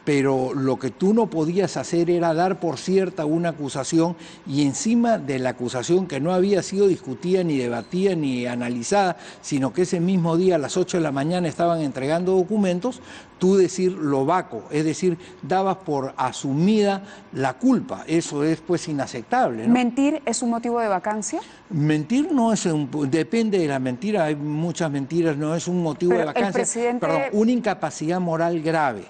Pero lo que tú no podías hacer era dar por cierta una acusación y encima de la acusación que no había sido discutida, ni debatida, ni analizada, sino que ese mismo día a las 8 de la mañana estaban entregando documentos, tú decir lo vaco, es decir, dabas por asumida la culpa. Eso es pues inaceptable, ¿no? ¿Mentir es un motivo de vacancia? Mentir no es depende de la mentira, hay muchas mentiras, no es un motivo de vacancia. El presidente... Perdón, una incapacidad moral grave.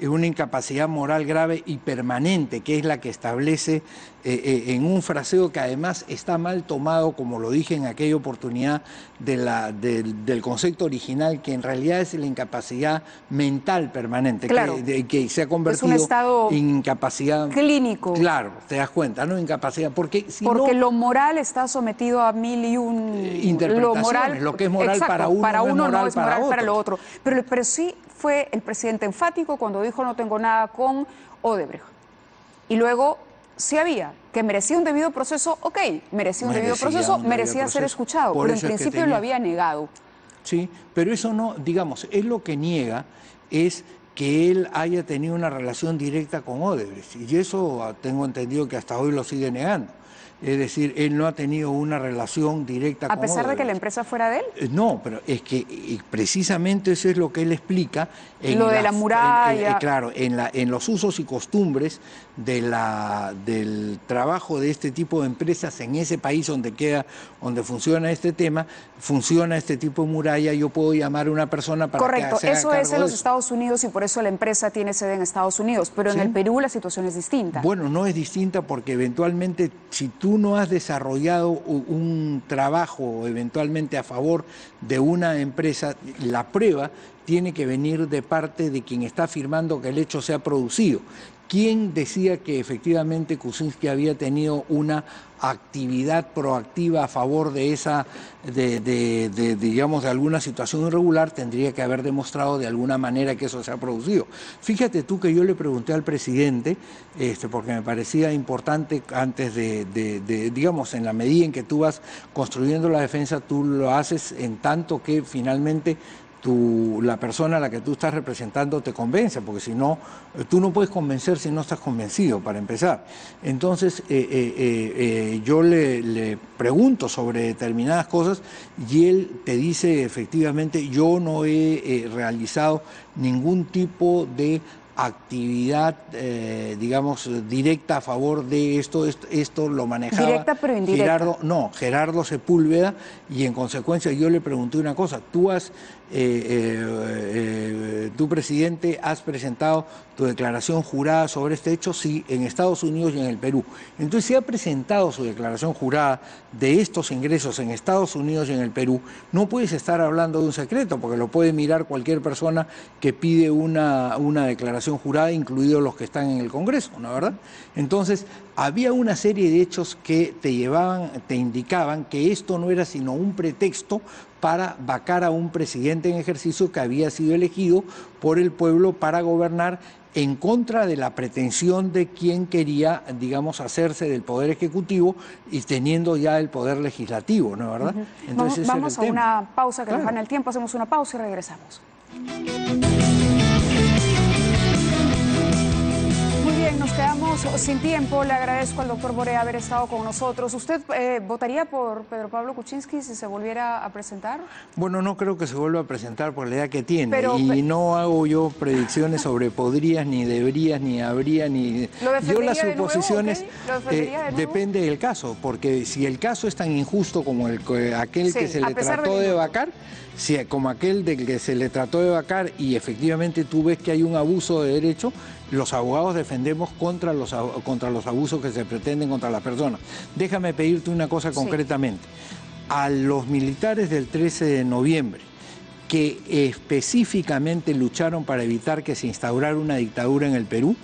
Es una incapacidad moral grave y permanente, que es la que establece en un fraseo que además está mal tomado, como lo dije en aquella oportunidad, del concepto original, que en realidad es la incapacidad mental permanente, claro, que se ha convertido es un estado en incapacidad clínico. Claro, te das cuenta, ¿no? Incapacidad, porque lo moral está sometido a mil y un interpretaciones, lo que es moral, exacto, para uno no es moral para lo otro. Pero sí fue el presidente enfático cuando dijo no tengo nada con Odebrecht. y luego sí había, que merecía un debido proceso, ok, merecía un debido proceso, merecía ser escuchado, pero en principio lo había negado. Sí, pero eso no, digamos, él lo que niega es que él haya tenido una relación directa con Odebrecht, y eso tengo entendido que hasta hoy lo sigue negando. Es decir, él no ha tenido una relación directa con Odebrecht. ¿A pesar de que la empresa fuera de él? No, pero es que precisamente eso es lo que él explica. Lo de la muralla. Claro, en los usos y costumbres del trabajo de este tipo de empresas en ese país donde funciona este tema, funciona este tipo de muralla. Yo puedo llamar a una persona para Correcto, que se haga eso cargo es en los Estados Unidos y por eso la empresa tiene sede en Estados Unidos, pero en el Perú la situación es distinta. Bueno, no es distinta porque eventualmente si tú no has desarrollado un trabajo eventualmente a favor de una empresa, la prueba tiene que venir de parte de quien está afirmando que el hecho se ha producido. ¿Quién decía que efectivamente Kuczynski había tenido una actividad proactiva a favor de esa, digamos, de alguna situación irregular? Tendría que haber demostrado de alguna manera que eso se ha producido. Fíjate tú que yo le pregunté al presidente, porque me parecía importante antes digamos, en la medida en que tú vas construyendo la defensa, tú lo haces en tanto que finalmente la persona a la que tú estás representando te convence, porque si no, tú no puedes convencer si no estás convencido, para empezar. Entonces, yo le pregunto sobre determinadas cosas y él te dice, efectivamente, yo no he realizado ningún tipo de actividad, digamos, directa a favor de esto lo manejaba directa pero indirecta. Gerardo Sepúlveda, y en consecuencia yo le pregunté una cosa: tú presidente, has presentado tu declaración jurada sobre este hecho, sí, en Estados Unidos y en el Perú. Entonces, si ha presentado su declaración jurada de estos ingresos en Estados Unidos y en el Perú, no puedes estar hablando de un secreto, porque lo puede mirar cualquier persona que pide una declaración jurada, incluidos los que están en el Congreso, ¿no es verdad? Entonces, había una serie de hechos que te indicaban que esto no era sino un pretexto para vacar a un presidente en ejercicio que había sido elegido por el pueblo para gobernar en contra de la pretensión de quien quería, digamos, hacerse del Poder Ejecutivo y teniendo ya el Poder Legislativo, ¿no es verdad? Entonces, vamos a una pausa que nos gana el tiempo, hacemos una pausa y regresamos. Muy bien, nos quedamos sin tiempo. Le agradezco al doctor Borea haber estado con nosotros. ¿Usted votaría por Pedro Pablo Kuczynski si se volviera a presentar? Bueno, no creo que se vuelva a presentar por la edad que tiene. Y no hago yo predicciones sobre podrías, ni deberías, ni habría, ni... Yo las suposiciones depende del caso, porque si el caso es tan injusto como aquel que se le trató de vacar, como aquel del que se le trató de vacar y efectivamente tú ves que hay un abuso de derecho, los abogados defendemos contra los abusos que se pretenden contra las personas. Déjame pedirte una cosa concretamente. A los militares del 13 de noviembre, que específicamente lucharon para evitar que se instaurara una dictadura en el Perú,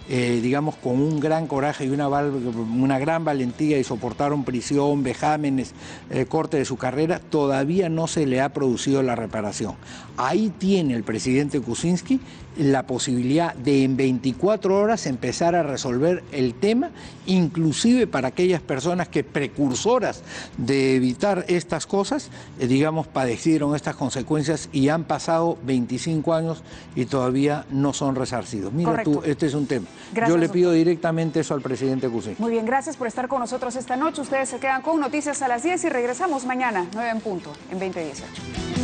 digamos, con un gran coraje y una gran valentía, y soportaron prisión, vejámenes, corte de su carrera, todavía no se le ha producido la reparación. Ahí tiene el presidente Kuczynski la posibilidad de en 24 horas empezar a resolver el tema, inclusive para aquellas personas que, precursoras de evitar estas cosas, digamos, padecieron estas consecuencias y han pasado 25 años y todavía no son resarcidos. Mira tú, este es un tema. Gracias, yo le pido directamente eso al presidente Kuczynski. Muy bien, gracias por estar con nosotros esta noche. Ustedes se quedan con Noticias a las 10 y regresamos mañana, 9 en punto, en 2018.